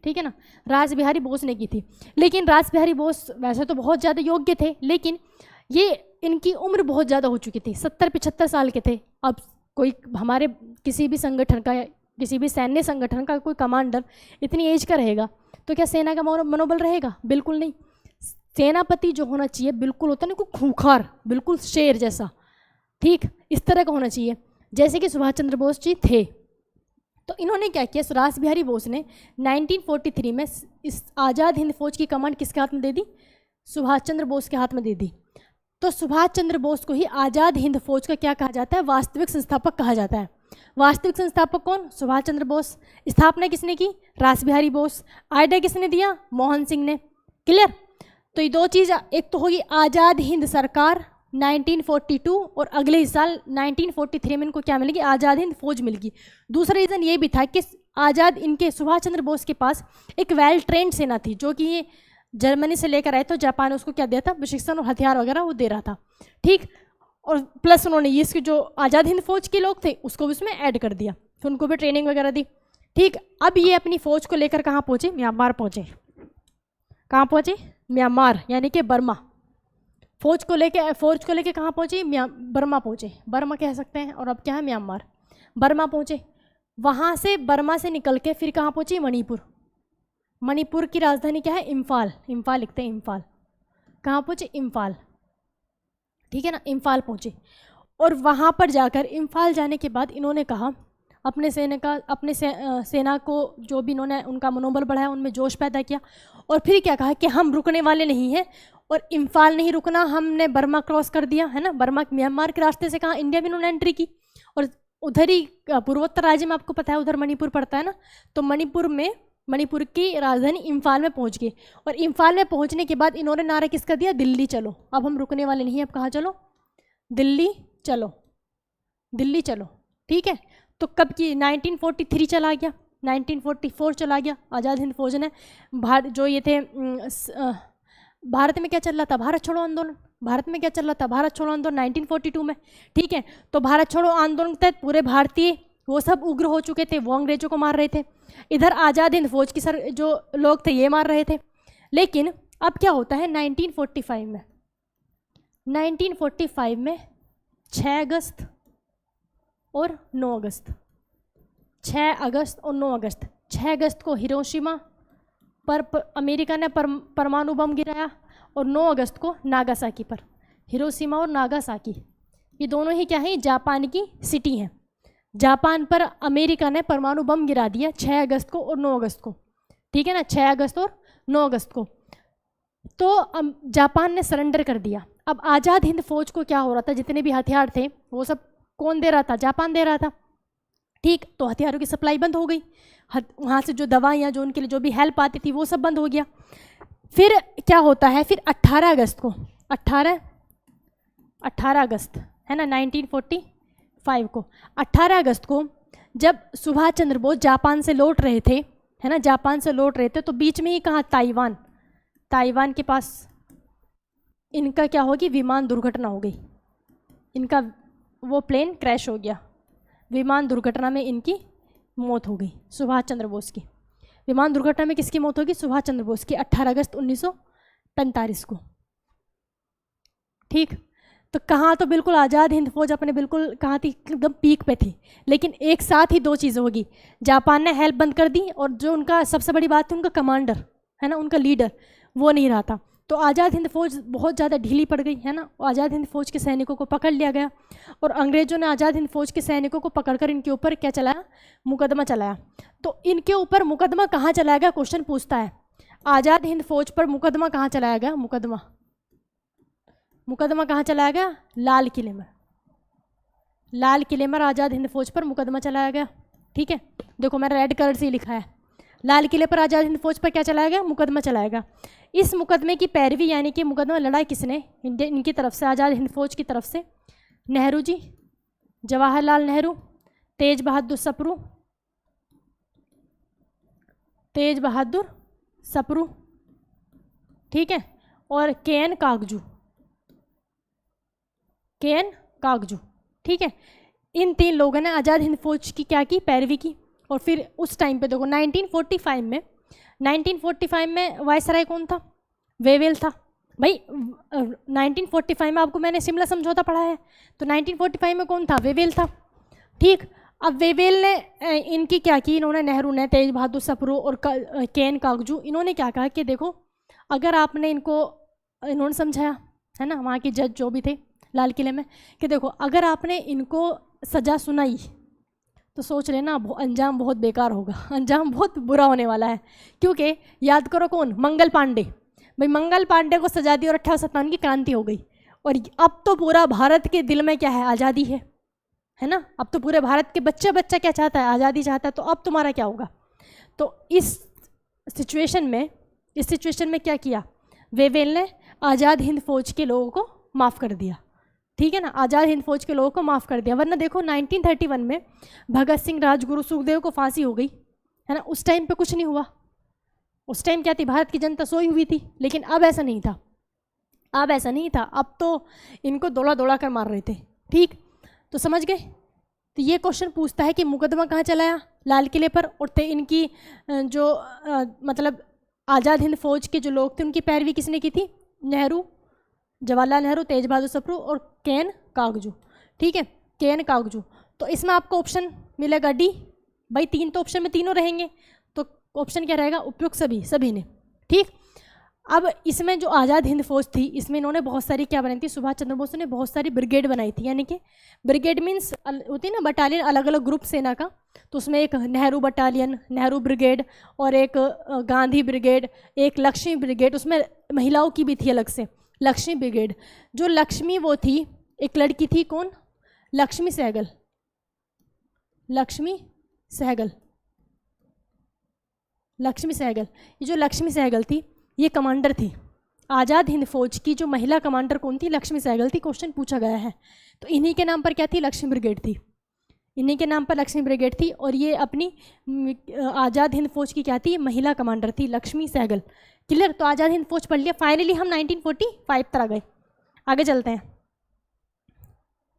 ठीक है ना, रास बिहारी बोस ने की थी। लेकिन रास बिहारी बोस वैसे तो बहुत ज़्यादा योग्य थे, लेकिन ये इनकी उम्र बहुत ज़्यादा हो चुकी थी, 70-75 साल के थे। अब कोई हमारे किसी भी संगठन का, किसी भी सैन्य संगठन का कोई कमांडर इतनी एज का रहेगा तो क्या सेना का मनोबल रहेगा, बिल्कुल नहीं। सेनापति जो होना चाहिए बिल्कुल होता नहीं, कोई खूंखार, बिल्कुल शेर जैसा, ठीक, इस तरह का होना चाहिए, जैसे कि सुभाष चंद्र बोस जी थे। तो इन्होंने क्या किया, रास बिहारी बोस ने 1943 में इस आज़ाद हिंद फौज की कमांड किसके हाथ में दे दी, सुभाष चंद्र बोस के हाथ में दे दी। तो सुभाष चंद्र बोस को ही आज़ाद हिंद फौज का क्या कहा जाता है, वास्तविक संस्थापक कहा जाता है। वास्तविक संस्थापक कौन, सुभाष चंद्र बोस। स्थापना किसने की, रास बिहारी बोस। आइडिया किसने दिया, मोहन सिंह ने। क्लियर। तो ये दो चीज़, एक तो होगी आज़ाद हिंद सरकार 1942 और अगले ही साल 1943 में इनको क्या मिलेगी, आज़ाद हिंद फौज मिलेगी। दूसरा रीज़न ये भी था कि आज़ाद इनके सुभाष चंद्र बोस के पास एक वेल ट्रेंड सेना थी, जो कि ये जर्मनी से लेकर आए तो जापान ने उसको क्या दिया था, प्रशिक्षण और हथियार वगैरह वो दे रहा था। ठीक, और प्लस उन्होंने ये इसके जो आज़ाद हिंद फौज के लोग थे उसको भी उसमें ऐड कर दिया, तो उनको भी ट्रेनिंग वगैरह दी। ठीक, अब ये अपनी फ़ौज को लेकर कहाँ पहुँचे, म्यांमार पहुँचे। कहाँ पहुँचे, म्यांमार यानी कि बर्मा। फ़ौज को लेके कहाँ पहुँचे, बर्मा पहुँचे, बर्मा कह सकते हैं, और अब क्या है म्यांमार, बर्मा पहुँचे। वहाँ से बर्मा से निकल के फिर कहाँ पहुँची, मणिपुर। मणिपुर की राजधानी क्या है, इम्फाल, इम्फाल लिखते हैं इम्फाल। कहाँ पहुँचे, इम्फाल, ठीक है ना, इम्फाल पहुँचे। और वहाँ पर जाकर इम्फाल जाने के बाद इन्होंने कहा अपने सेना को जो भी इन्होंने उनका मनोबल बढ़ाया, उनमें जोश पैदा किया, और फिर क्या कहा कि हम रुकने वाले नहीं हैं, और इम्फाल नहीं रुकना, हमने बर्मा क्रॉस कर दिया है ना, बर्मा म्यांमार के रास्ते से कहाँ, इंडिया में इन्होंने एंट्री की, और उधर ही पूर्वोत्तर राज्य में आपको पता है उधर मणिपुर पड़ता है ना, तो मणिपुर की राजधानी इम्फाल में पहुंच गए। और इम्फाल में पहुंचने के बाद इन्होंने नारा किसका दिया, दिल्ली चलो, अब हम रुकने वाले नहीं हैं, अब कहाँ चलो, दिल्ली चलो, दिल्ली चलो। ठीक है, तो कब की, 1943 चला गया, 1944 चला गया, आज़ाद हिंद फौज ने जो ये थे भारत में क्या चल रहा था, भारत छोड़ो आंदोलन, भारत में क्या चल रहा था, भारत छोड़ो आंदोलन 1942 में। ठीक है, तो भारत छोड़ो आंदोलन के तहत पूरे भारतीय वो सब उग्र हो चुके थे, वो अंग्रेजों को मार रहे थे, इधर आज़ाद हिंद फौज की जो लोग थे ये मार रहे थे। लेकिन अब क्या होता है 1945 में 6 अगस्त और 9 अगस्त, 6 अगस्त और 9 अगस्त, 6 अगस्त को हिरोशिमा पर अमेरिका ने परमाणु बम गिराया, और 9 अगस्त को नागासाकी पर, हिरोशिमा और नागासाकी ये दोनों ही क्या है, जापान की सिटी हैं। जापान पर अमेरिका ने परमाणु बम गिरा दिया 6 अगस्त को और 9 अगस्त को, ठीक है ना, 6 अगस्त और 9 अगस्त को। तो जापान ने सरेंडर कर दिया। अब आज़ाद हिंद फौज को क्या हो रहा था, जितने भी हथियार थे वो सब कौन दे रहा था, जापान दे रहा था। ठीक, तो हथियारों की सप्लाई बंद हो गई, वहाँ से जो दवाइयाँ जो उनके लिए जो भी हेल्प आती थी वो सब बंद हो गया। फिर क्या होता है, फिर 18 अगस्त को 18 अगस्त है ना 1945 को, 18 अगस्त को जब सुभाष चंद्र बोस जापान से लौट रहे थे, है ना, जापान से लौट रहे थे, तो बीच में ही कहाँ, ताइवान के पास इनका क्या होगी, विमान दुर्घटना हो गई, इनका वो प्लेन क्रैश हो गया, विमान दुर्घटना में इनकी मौत हो गई, सुभाष चंद्र बोस की। विमान दुर्घटना में किसकी मौत होगी, सुभाष चंद्र बोस की, 18 अगस्त 1945 को। ठीक, तो कहाँ, तो बिल्कुल आज़ाद हिंद फौज अपने बिल्कुल कहाँ थी, एकदम पीक पे थी। लेकिन एक साथ ही दो चीज़ें होगी, जापान ने हेल्प बंद कर दी, और जो उनका सबसे बड़ी बात थी, उनका कमांडर है ना, उनका लीडर वो नहीं रहा था, तो आज़ाद हिंद फौज बहुत ज़्यादा ढीली पड़ गई, है ना। आज़ाद हिंद फौज के सैनिकों को पकड़ लिया गया, और अंग्रेज़ों ने आज़ाद हिंद फौज के सैनिकों को पकड़कर इनके ऊपर क्या चलाया, मुकदमा चलाया। तो इनके ऊपर मुकदमा कहाँ चलाया गया, क्वेश्चन पूछता है, आज़ाद हिंद फौज पर मुकदमा कहाँ चलाया गया, मुकदमा कहाँ चलाया गया, लाल किले में आज़ाद हिंद फौज पर मुकदमा चलाया गया। ठीक है, देखो मैंने रेड कलर से ही लिखा है, लाल किले पर आज़ाद हिंद फौज पर क्या चलाया गया, मुकदमा चलाया गया। इस मुकदमे की पैरवी यानी कि मुकदमा लड़ा किसने, इनकी तरफ से, आज़ाद हिंद फौज की तरफ से, नेहरू जी, जवाहरलाल नेहरू, तेज बहादुर सप्रू, ठीक है, और के.एन. कागजू, ठीक है। इन 3 लोगों ने आज़ाद हिंद फौज की क्या की, पैरवी की। और फिर उस टाइम पे देखो 1945 में वायसराय कौन था, वेवेल था भाई। 1945 में आपको मैंने शिमला समझौता पढ़ा है, तो 1945 में कौन था, वेवेल था। ठीक, अब वेवेल ने इनकी क्या की, इन्होंने, नेहरू ने, तेज बहादुर सप्रू और के.एन. कागजू, इन्होंने क्या कहा कि देखो अगर आपने इन्होंने समझाया, है ना, वहाँ के जज जो भी थे लाल किले में, कि देखो अगर आपने इनको सज़ा सुनाई तो सोच लेना अंजाम बहुत बेकार होगा, अंजाम बहुत बुरा होने वाला है। क्योंकि याद करो कौन, मंगल पांडे, भाई मंगल पांडे को सजा दी और 1857 की क्रांति हो गई, और अब तो पूरा भारत के दिल में क्या है, आज़ादी है ना। अब तो पूरे भारत के बच्चा क्या चाहता है, आज़ादी चाहता है। तो अब तुम्हारा क्या होगा। तो इस सिचुएशन में क्या किया, वेवेल ने आज़ाद हिंद फौज के लोगों को माफ़ कर दिया, ठीक है ना, आज़ाद हिंद फौज के लोगों को माफ़ कर दिया। वरना देखो 1931 में भगत सिंह, राजगुरु, सुखदेव को फांसी हो गई है ना, उस टाइम पे कुछ नहीं हुआ। उस टाइम क्या थी, भारत की जनता सोई हुई थी। लेकिन अब ऐसा नहीं था, अब ऐसा नहीं था, अब तो इनको दौड़ा दौड़ा कर मार रहे थे। ठीक, तो समझ गए। तो ये क्वेश्चन पूछता है कि मुकदमा कहाँ चलाया, लाल किले पर, और इनकी जो मतलब आज़ाद हिंद फौज के जो लोग थे उनकी पैरवी किसने की थी, नेहरू, जवाहरलाल नेहरू, तेज बहादुर सप्रू और केन कागजू। ठीक है, केन कागजू। तो इसमें आपको ऑप्शन मिलेगा डी। भाई 3 तो ऑप्शन में तीनों रहेंगे, तो ऑप्शन क्या रहेगा, उपयुक्त सभी ने। ठीक, अब इसमें जो आज़ाद हिंद फौज थी, इसमें इन्होंने बहुत सारी क्या बनाई थी, सुभाष चंद्र बोस ने बहुत सारी ब्रिगेड बनाई थी। यानी कि ब्रिगेड मीन्स होती है ना बटालियन, अलग अलग ग्रुप सेना का। तो उसमें एक नेहरू बटालियन, नेहरू ब्रिगेड, और एक गांधी ब्रिगेड, एक लक्ष्मी ब्रिगेड, उसमें महिलाओं की भी थी अलग से लक्ष्मी ब्रिगेड। जो लक्ष्मी वो थी, एक लड़की थी, कौन, लक्ष्मी सहगल। लक्ष्मी सहगल, लक्ष्मी सहगल। ये जो लक्ष्मी सहगल थी, ये कमांडर थी आज़ाद हिंद फौज की। जो महिला कमांडर कौन थी, लक्ष्मी सहगल थी। क्वेश्चन पूछा गया है, तो इन्हीं के नाम पर क्या थी, लक्ष्मी ब्रिगेड थी। इन्हीं के नाम पर लक्ष्मी ब्रिगेड थी, और ये अपनी आज़ाद हिंद फौज की क्या थी, महिला कमांडर थी, लक्ष्मी सहगल। क्लियर। तो आज़ाद हिंद फौज पढ़ लिया। फाइनली हम 1945 तक आ गए। आगे चलते हैं।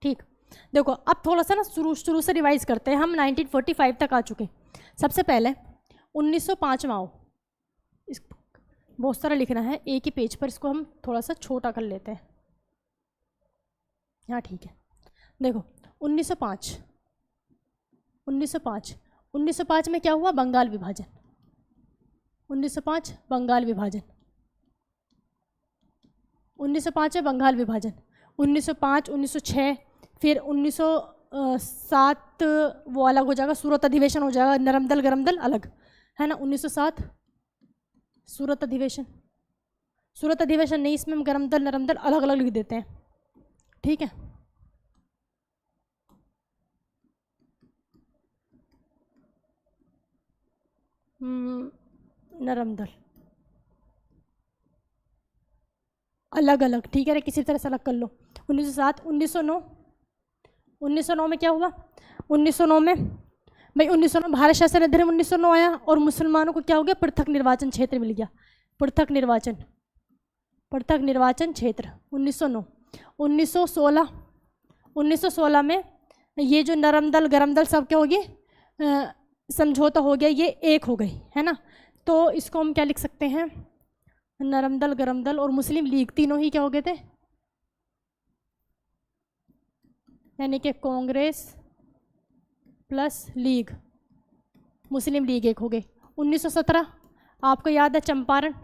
ठीक, देखो अब थोड़ा सा ना शुरू से रिवाइज करते हैं। हम 1945 तक आ चुके। सबसे पहले 1905 में आओ। इस बहुत सारा लिखना है एक ही पेज पर, इसको हम थोड़ा सा छोटा कर लेते हैं। हाँ ठीक है, देखो 1905 में क्या हुआ, बंगाल विभाजन। 1905 बंगाल विभाजन, 1905 में बंगाल विभाजन। 1905, 1906, फिर 1907 वो अलग हो जाएगा, सूरत अधिवेशन हो जाएगा, नरमदल गरमदल अलग है ना। 1907 सूरत अधिवेशन, सूरत अधिवेशन नहीं, इसमें हम गरमदल नरमदल अलग अलग लिख देते हैं। ठीक है, नरमदल अलग अलग, ठीक है, किसी तरह से अलग कर लो। 1907, 1909 में क्या हुआ, 1909 में भाई 1909 भारत शासन अधिनियम 1909 आया, और मुसलमानों को क्या हो गया, पृथक निर्वाचन क्षेत्र मिल गया। पृथक निर्वाचन क्षेत्र 1909। 1916 में ये जो नरमदल गरमदल सब क्या हो गए, समझौता हो गया, ये एक हो गई है ना। तो इसको हम क्या लिख सकते हैं, नरमदल गरमदल और मुस्लिम लीग तीनों ही क्या हो गए थे, यानी कि कांग्रेस प्लस लीग, मुस्लिम लीग एक हो गए। 1917 आपको याद है चंपारण,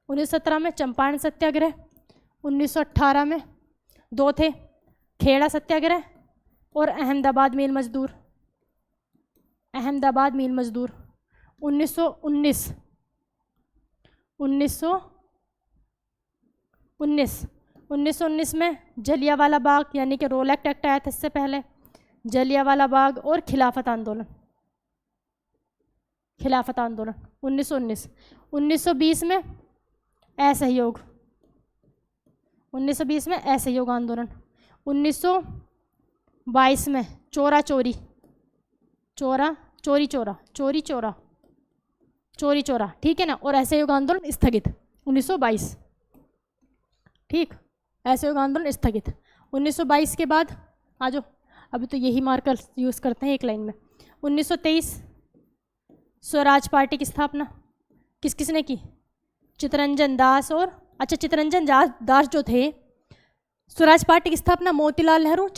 1917 में चंपारण सत्याग्रह। 1918 में 2 थे, खेड़ा सत्याग्रह और अहमदाबाद मील मजदूर। 1919 में जलियांवाला बाग, यानी कि रोल एक्ट आया था इससे पहले, जलियांवाला बाग और खिलाफत आंदोलन। 1919। 1920 में असहयोग, 1920 में असहयोग आंदोलन। 1922 में चोरी चोरा, ठीक है ना, और असहयोग आंदोलन स्थगित 1922। ठीक, असहयोग आंदोलन स्थगित 1922 के बाद आ जाओ, अभी तो यही मार्कर यूज़ करते हैं एक लाइन में। 1923 स्वराज पार्टी की स्थापना किसने की, चित्तरंजन दास और, अच्छा चित्तरंजन दास जो थे, स्वराज पार्टी की स्थापना मोतीलाल नेहरू,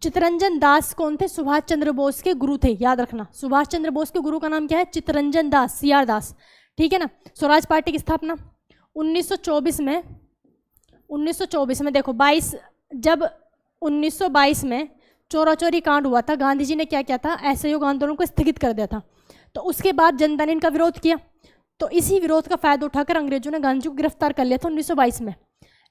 चित्तरंजन दास कौन थे, सुभाष चंद्र बोस के गुरु थे, याद रखना। सुभाष चंद्र बोस के गुरु का नाम क्या है, चित्तरंजन दास, CR दास, ठीक है ना। स्वराज पार्टी की स्थापना 1924 में देखो 22, जब 1922 में चोरी कांड हुआ था, गांधी जी ने क्या किया था, असहयोग आंदोलन को स्थगित कर दिया था। तो उसके बाद जनता ने इनका विरोध किया, तो इसी विरोध का फायदा उठाकर अंग्रेजों ने गांधी जी को गिरफ्तार कर लिया था 1922 में।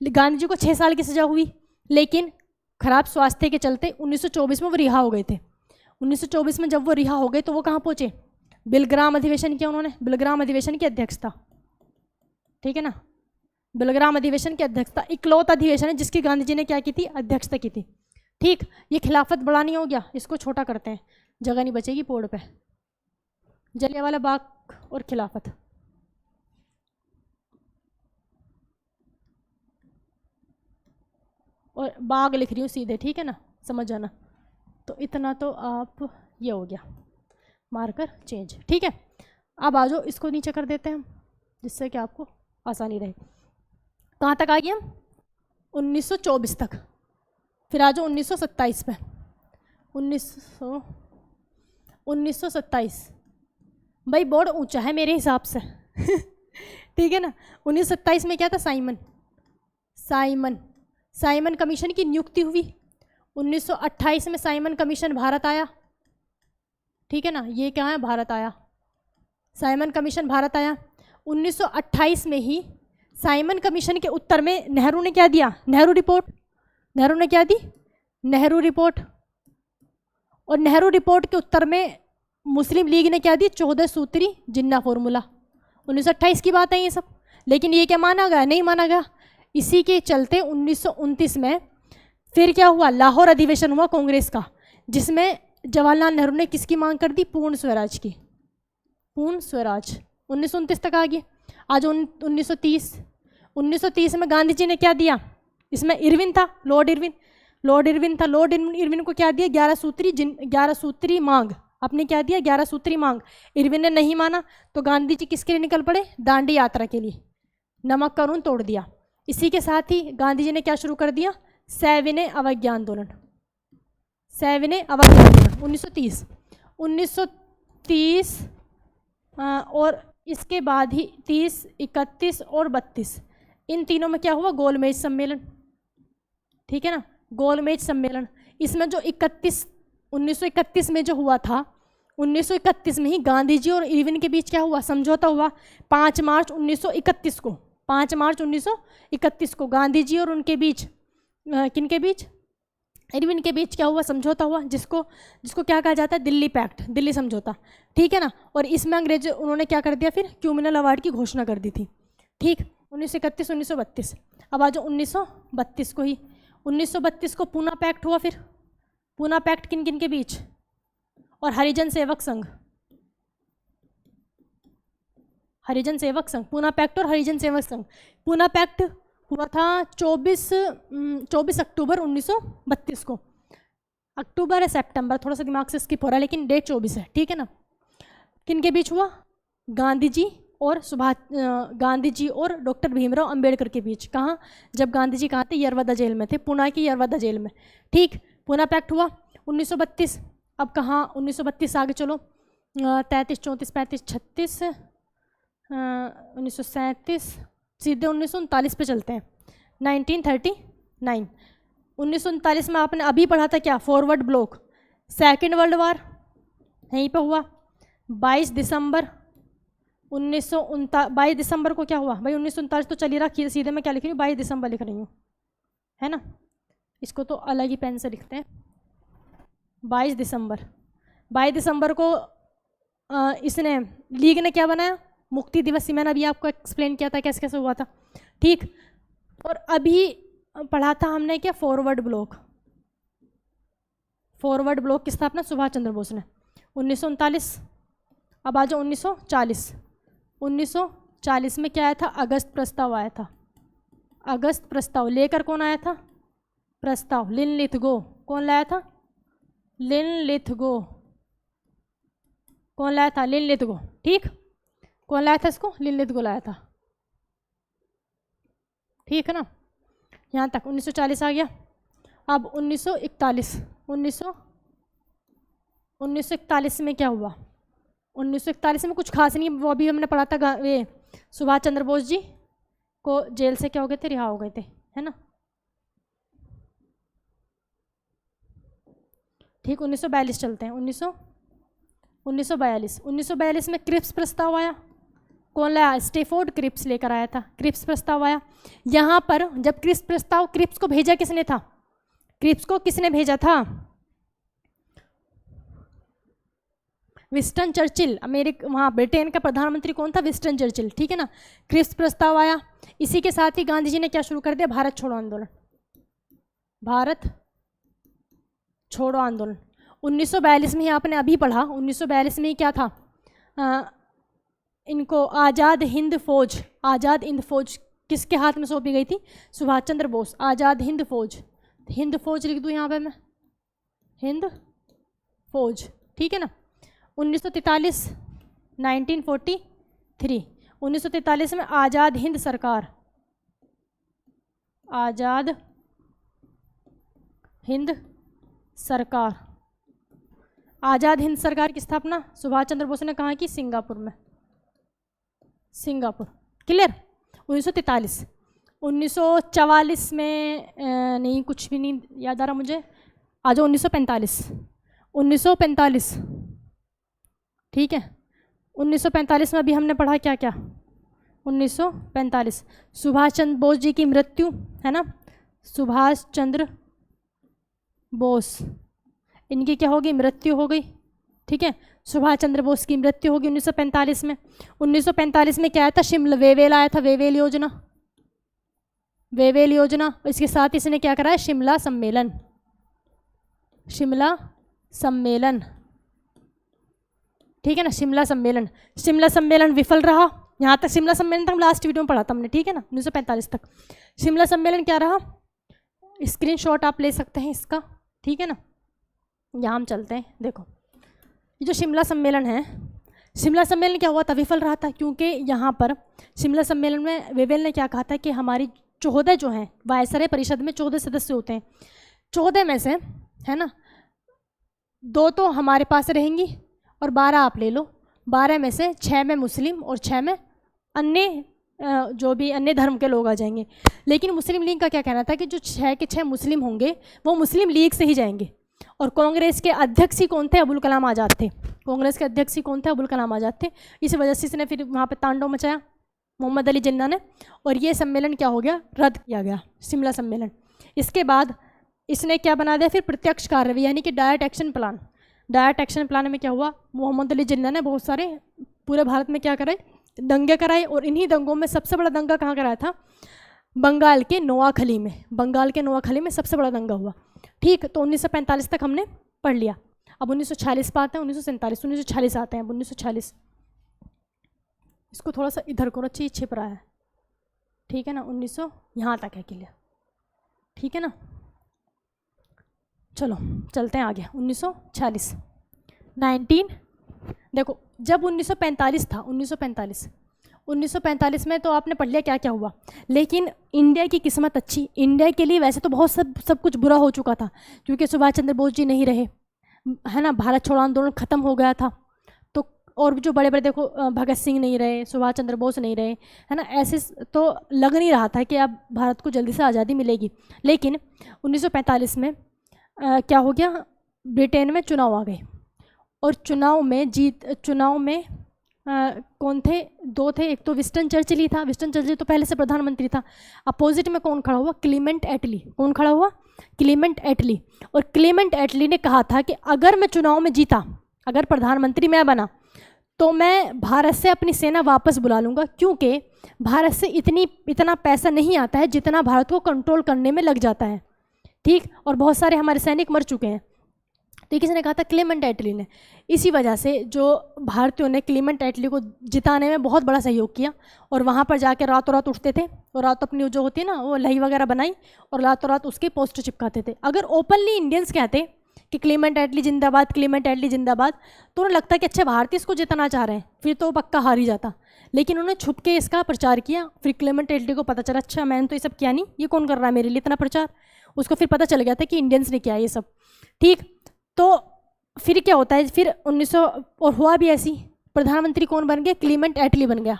गांधी जी को 6 साल की सजा हुई, लेकिन खराब स्वास्थ्य के चलते 1924 में वो रिहा हो गए थे। 1924 में जब वो रिहा हो गए तो वो कहाँ पहुँचे, बिलग्राम अधिवेशन किया उन्होंने, बिलग्राम अधिवेशन की अध्यक्षता, ठीक है ना। बेलग्राम अधिवेशन की अध्यक्षता, इकलौता अधिवेशन है जिसकी गांधी जी ने क्या की थी, अध्यक्षता की थी। ठीक, ये खिलाफत बढ़ानी हो गया, इसको छोटा करते हैं, जगह नहीं बचेगी बोर्ड पे। जलियांवाला बाग और खिलाफत, और बाग लिख रही हूँ सीधे, ठीक है ना, समझ जाना। तो इतना तो आप, ये हो गया मार्कर चेंज, ठीक है। अब आ जाओ, इसको नीचे कर देते हैं हम, जिससे कि आपको आसानी रहे। कहाँ तक आ गए हम, 1924 तक। फिर आ जाओ 1927 पे, 1927 भाई बोर्ड ऊंचा है मेरे हिसाब से ठीक है ना। 1927 में क्या था, साइमन कमीशन की नियुक्ति हुई। 1928 में साइमन कमीशन भारत आया, ठीक है ना, ये क्या है, भारत आया, साइमन कमीशन भारत आया। 1928 में ही साइमन कमीशन के उत्तर में नेहरू ने क्या दिया, नेहरू रिपोर्ट, नेहरू ने क्या दी, नेहरू रिपोर्ट। और नेहरू रिपोर्ट के उत्तर में मुस्लिम लीग ने क्या दी, 14 सूत्री जिन्ना फॉर्मूला। 1928 की बात है ये सब, लेकिन ये क्या माना गया, नहीं माना गया। इसी के चलते 1929 में फिर क्या हुआ, लाहौर अधिवेशन हुआ कांग्रेस का, जिसमें जवाहरलाल नेहरू ने किसकी मांग कर दी, पूर्ण स्वराज की, पूर्ण स्वराज। 1929 तक आ गए। आज 1930 में गांधी जी ने क्या दिया, इसमें इरविन था, लॉर्ड इरविन को क्या दिया, 11 सूत्री मांग, आपने क्या दिया, 11 सूत्री मांग। इरविन ने नहीं माना तो गांधी जी किसके लिए निकल पड़े, दांडी यात्रा के लिए, नमक कानून तोड़ दिया। इसी के साथ ही गांधी जी ने क्या शुरू कर दिया, सविनय अवज्ञा आंदोलन, 1930 और इसके बाद ही 30, 31 और 32, इन तीनों में क्या हुआ, गोलमेज सम्मेलन, ठीक है ना, गोलमेज सम्मेलन। इसमें जो 1931 में जो हुआ था, 1931 में ही गांधी जी और इरविन के बीच क्या हुआ, समझौता हुआ। 5 मार्च 1931 को गांधी जी और उनके बीच, किनके बीच, इरविन के बीच क्या हुआ, समझौता हुआ, जिसको क्या कहा जाता है, दिल्ली पैक्ट, दिल्ली समझौता, ठीक है ना। और इसमें अंग्रेज उन्होंने क्या कर दिया, फिर क्यूमिनल अवार्ड की घोषणा कर दी थी। ठीक, 1931, 1932। अब आ जाओ 1932 को ही, 1932 को पूना पैक्ट हुआ। फिर पूना पैक्ट किन किन के बीच, और हरिजन सेवक संघ, पूना पैक्ट और हरिजन सेवक संघ। पूना पैक्ट हुआ था 24 अक्टूबर 1932 को, अक्टूबर है सितंबर, थोड़ा सा दिमाग से स्किप हो रहा है, लेकिन डेट 24 है, ठीक है ना। किन के बीच हुआ, गांधी जी और डॉक्टर भीमराव अंबेडकर के बीच। कहाँ, जब गांधी जी कहाँ थे, यरवदा जेल में थे, पुणे की यरवदा जेल में। ठीक, पूना पैक्ट हुआ 1932। अब कहाँ, 1932 आगे चलो, 33, 34, 35, 36, 1937, सीधे 1939 पे चलते हैं, 1939। 1939 में आपने अभी पढ़ा था क्या, forward block, second world war यहीं पे हुआ। 22 दिसंबर 22 दिसंबर को क्या हुआ भाई, 1939 तो चली रहा, सीधे मैं क्या लिख रही हूँ, 22 दिसंबर लिख रही हूँ, है ना, इसको तो अलग ही पेन से लिखते हैं। 22 दिसंबर को इसने, लीग ने क्या बनाया, मुक्ति दिवस। मैंने अभी आपको एक्सप्लेन किया था कैसे कैसे हुआ था। ठीक, और अभी पढ़ा था हमने क्या, फॉरवर्ड ब्लॉक की स्थापना सुभाष चंद्र बोस ने, 1939। अब आ जाओ 1940। 1940 में क्या आया था, अगस्त प्रस्ताव आया था। अगस्त प्रस्ताव लेकर कौन आया था, प्रस्ताव लिनलिथगो। कौन लाया था, लिनलिथगो। कौन लाया था, लिनलिथगो। ठीक, कौन लाया था इसको, लिनलिथगो लाया था। ठीक है ना, यहाँ तक 1940 आ गया। अब 1941 में क्या हुआ, 1941 में कुछ खास नहीं, वो अभी हमने पढ़ा था, ये सुभाष चंद्र बोस जी को जेल से क्या हो गए थे, रिहा हो गए थे, है ना। ठीक, 1942 चलते हैं, 1942 में क्रिप्स प्रस्ताव आया। कौन लाया, स्टेफोर्ड क्रिप्स लेकर आया था, क्रिप्स प्रस्ताव आया। यहाँ पर जब क्रिप्स को भेजा किसने था, क्रिप्स को किसने भेजा था, विंस्टन चर्चिल, वहाँ ब्रिटेन का प्रधानमंत्री कौन था? विंस्टन चर्चिल, ठीक है ना। क्रिप्स प्रस्ताव आया। इसी के साथ ही गांधी जी ने क्या शुरू कर दिया? भारत छोड़ो आंदोलन। भारत छोड़ो आंदोलन 1942 में ही आपने अभी पढ़ा, 1942 में ही क्या था? इनको आज़ाद हिंद फौज, आज़ाद हिंद फौज किसके हाथ में सौंपी गई थी? सुभाष चंद्र बोस। आज़ाद हिंद फौज, हिंद फौज लिख दूँ यहाँ पे मैं, हिंद फौज, ठीक है ना। 1943, 1943, 1943 में आज़ाद हिंद सरकार, आज़ाद हिंद सरकार। आज़ाद हिंद सरकार की स्थापना सुभाष चंद्र बोस ने कहाँ की? सिंगापुर में, सिंगापुर, क्लियर। 1943, 1944 में नहीं, कुछ भी नहीं याद आ रहा मुझे, आ जाओ 1945, 1945, ठीक है। 1945 में अभी हमने पढ़ा क्या क्या? 1945 सुभाष चंद्र बोस जी की मृत्यु, है ना। सुभाष चंद्र बोस, इनकी क्या हो गई? मृत्यु हो गई, ठीक है। सुभाष चंद्र बोस की मृत्यु होगी 1945 में। 1945 में क्या आया था? शिमला वेवेल आया था, वेवेल योजना, वेवेल योजना। इसके साथ इसने क्या कराया? शिमला सम्मेलन, शिमला सम्मेलन, ठीक है ना। शिमला सम्मेलन, शिमला सम्मेलन विफल रहा। यहाँ तक शिमला सम्मेलन तक हम लास्ट वीडियो में पढ़ा था हमने, ठीक है ना, 1945 तक। शिमला सम्मेलन क्या रहा? स्क्रीनशॉट आप ले सकते हैं इसका, ठीक है ना। यहाँ हम चलते हैं, देखो ये जो शिमला सम्मेलन है, शिमला सम्मेलन क्या हुआ था? विफल रहा था, क्योंकि यहाँ पर शिमला सम्मेलन में वेवेल ने क्या कहा था कि हमारी 14 जो हैं, वायसराय परिषद में 14 सदस्य होते हैं, 14 में से, है ना, 2 तो हमारे पास रहेंगी और 12 आप ले लो। 12 में से 6 में मुस्लिम और 6 में अन्य जो भी अन्य धर्म के लोग आ जाएंगे। लेकिन मुस्लिम लीग का क्या कहना था कि जो 6 के 6 मुस्लिम होंगे वो मुस्लिम लीग से ही जाएंगे। और कांग्रेस के अध्यक्ष ही कौन थे? अबुल कलाम आज़ाद थे। कांग्रेस के अध्यक्ष ही कौन थे? अबुल कलाम आज़ाद थे। इस वजह से इसने फिर वहाँ पे तांडव मचाया मोहम्मद अली जिन्ना ने, और ये सम्मेलन क्या हो गया? रद्द किया गया, शिमला सम्मेलन। इसके बाद इसने क्या बना दिया? फिर प्रत्यक्ष कार्यवाही, यानी कि direct action plan. Direct action plan में क्या हुआ? मोहम्मद अली जिन्ना ने बहुत सारे पूरे भारत में क्या कराए? दंगे कराए। और इन्हीं दंगों में सबसे बड़ा दंगा कहाँ कराया था? बंगाल के नोआखली में, बंगाल के नोआखली में सबसे बड़ा दंगा हुआ, ठीक। तो 1945 तक हमने पढ़ लिया। अब 1946 पर आते हैं, 1947, 1946 आते हैं। अब 1946, इसको थोड़ा सा इधर करो, अच्छी छिप रहा है, ठीक है ना। 1900 यहाँ तक है क्लियर, ठीक है ना। चलो चलते हैं आगे। 1946, 19 देखो, जब 1945 था, 1945 में तो आपने पढ़ लिया क्या क्या हुआ। लेकिन इंडिया की किस्मत अच्छी, इंडिया के लिए वैसे तो बहुत सब कुछ बुरा हो चुका था, क्योंकि सुभाष चंद्र बोस जी नहीं रहे, है ना। भारत छोड़ो आंदोलन ख़त्म हो गया था। तो और जो बड़े बड़े देखो, भगत सिंह नहीं रहे, सुभाष चंद्र बोस नहीं रहे, है ना। ऐसे तो लग नहीं रहा था कि अब भारत को जल्दी से आज़ादी मिलेगी। लेकिन 1945 में क्या हो गया? ब्रिटेन में चुनाव आ गए, और चुनाव में कौन थे? 2 थे। एक तो विंस्टन चर्चिल ही था, विंस्टन चर्चिल तो पहले से प्रधानमंत्री था। अपोजिट में कौन खड़ा हुआ? क्लीमेंट एटली। कौन खड़ा हुआ? क्लीमेंट एटली। और क्लीमेंट एटली ने कहा था कि अगर मैं चुनाव में जीता, अगर प्रधानमंत्री मैं बना, तो मैं भारत से अपनी सेना वापस बुला लूँगा, क्योंकि भारत से इतना पैसा नहीं आता है जितना भारत को कंट्रोल करने में लग जाता है, ठीक। और बहुत सारे हमारे सैनिक मर चुके हैं। तो किसने कहा था? क्लीमेंट एटली ने। इसी वजह से जो भारतीयों ने क्लीमेंट एटली को जिताने में बहुत बड़ा सहयोग किया, और वहाँ पर जाकर रातों रात उठते थे और रात अपनी जो होती है ना वो लही वगैरह बनाई और रातों रात उसके पोस्टर चिपकाते थे। अगर ओपनली इंडियंस कहते कि क्लीमेंट एटली जिंदाबाद, क्लीमेंट एटली जिंदाबाद, तो उन्हें लगता कि अच्छा भारतीय इसको जिताना चाह रहे हैं, फिर तो पक्का हार ही जाता। लेकिन उन्होंने छुप के इसका प्रचार किया। फिर क्लीमेंट एटली को पता चला अच्छा मैंने तो ये सब किया नहीं, ये कौन कर रहा है मेरे लिए इतना प्रचार। उसको फिर पता चल गया था कि इंडियंस ने किया ये सब, ठीक। तो फिर क्या होता है? फिर 1900 और हुआ भी ऐसी। प्रधानमंत्री कौन बन गया? क्लीमेंट एटली बन गया।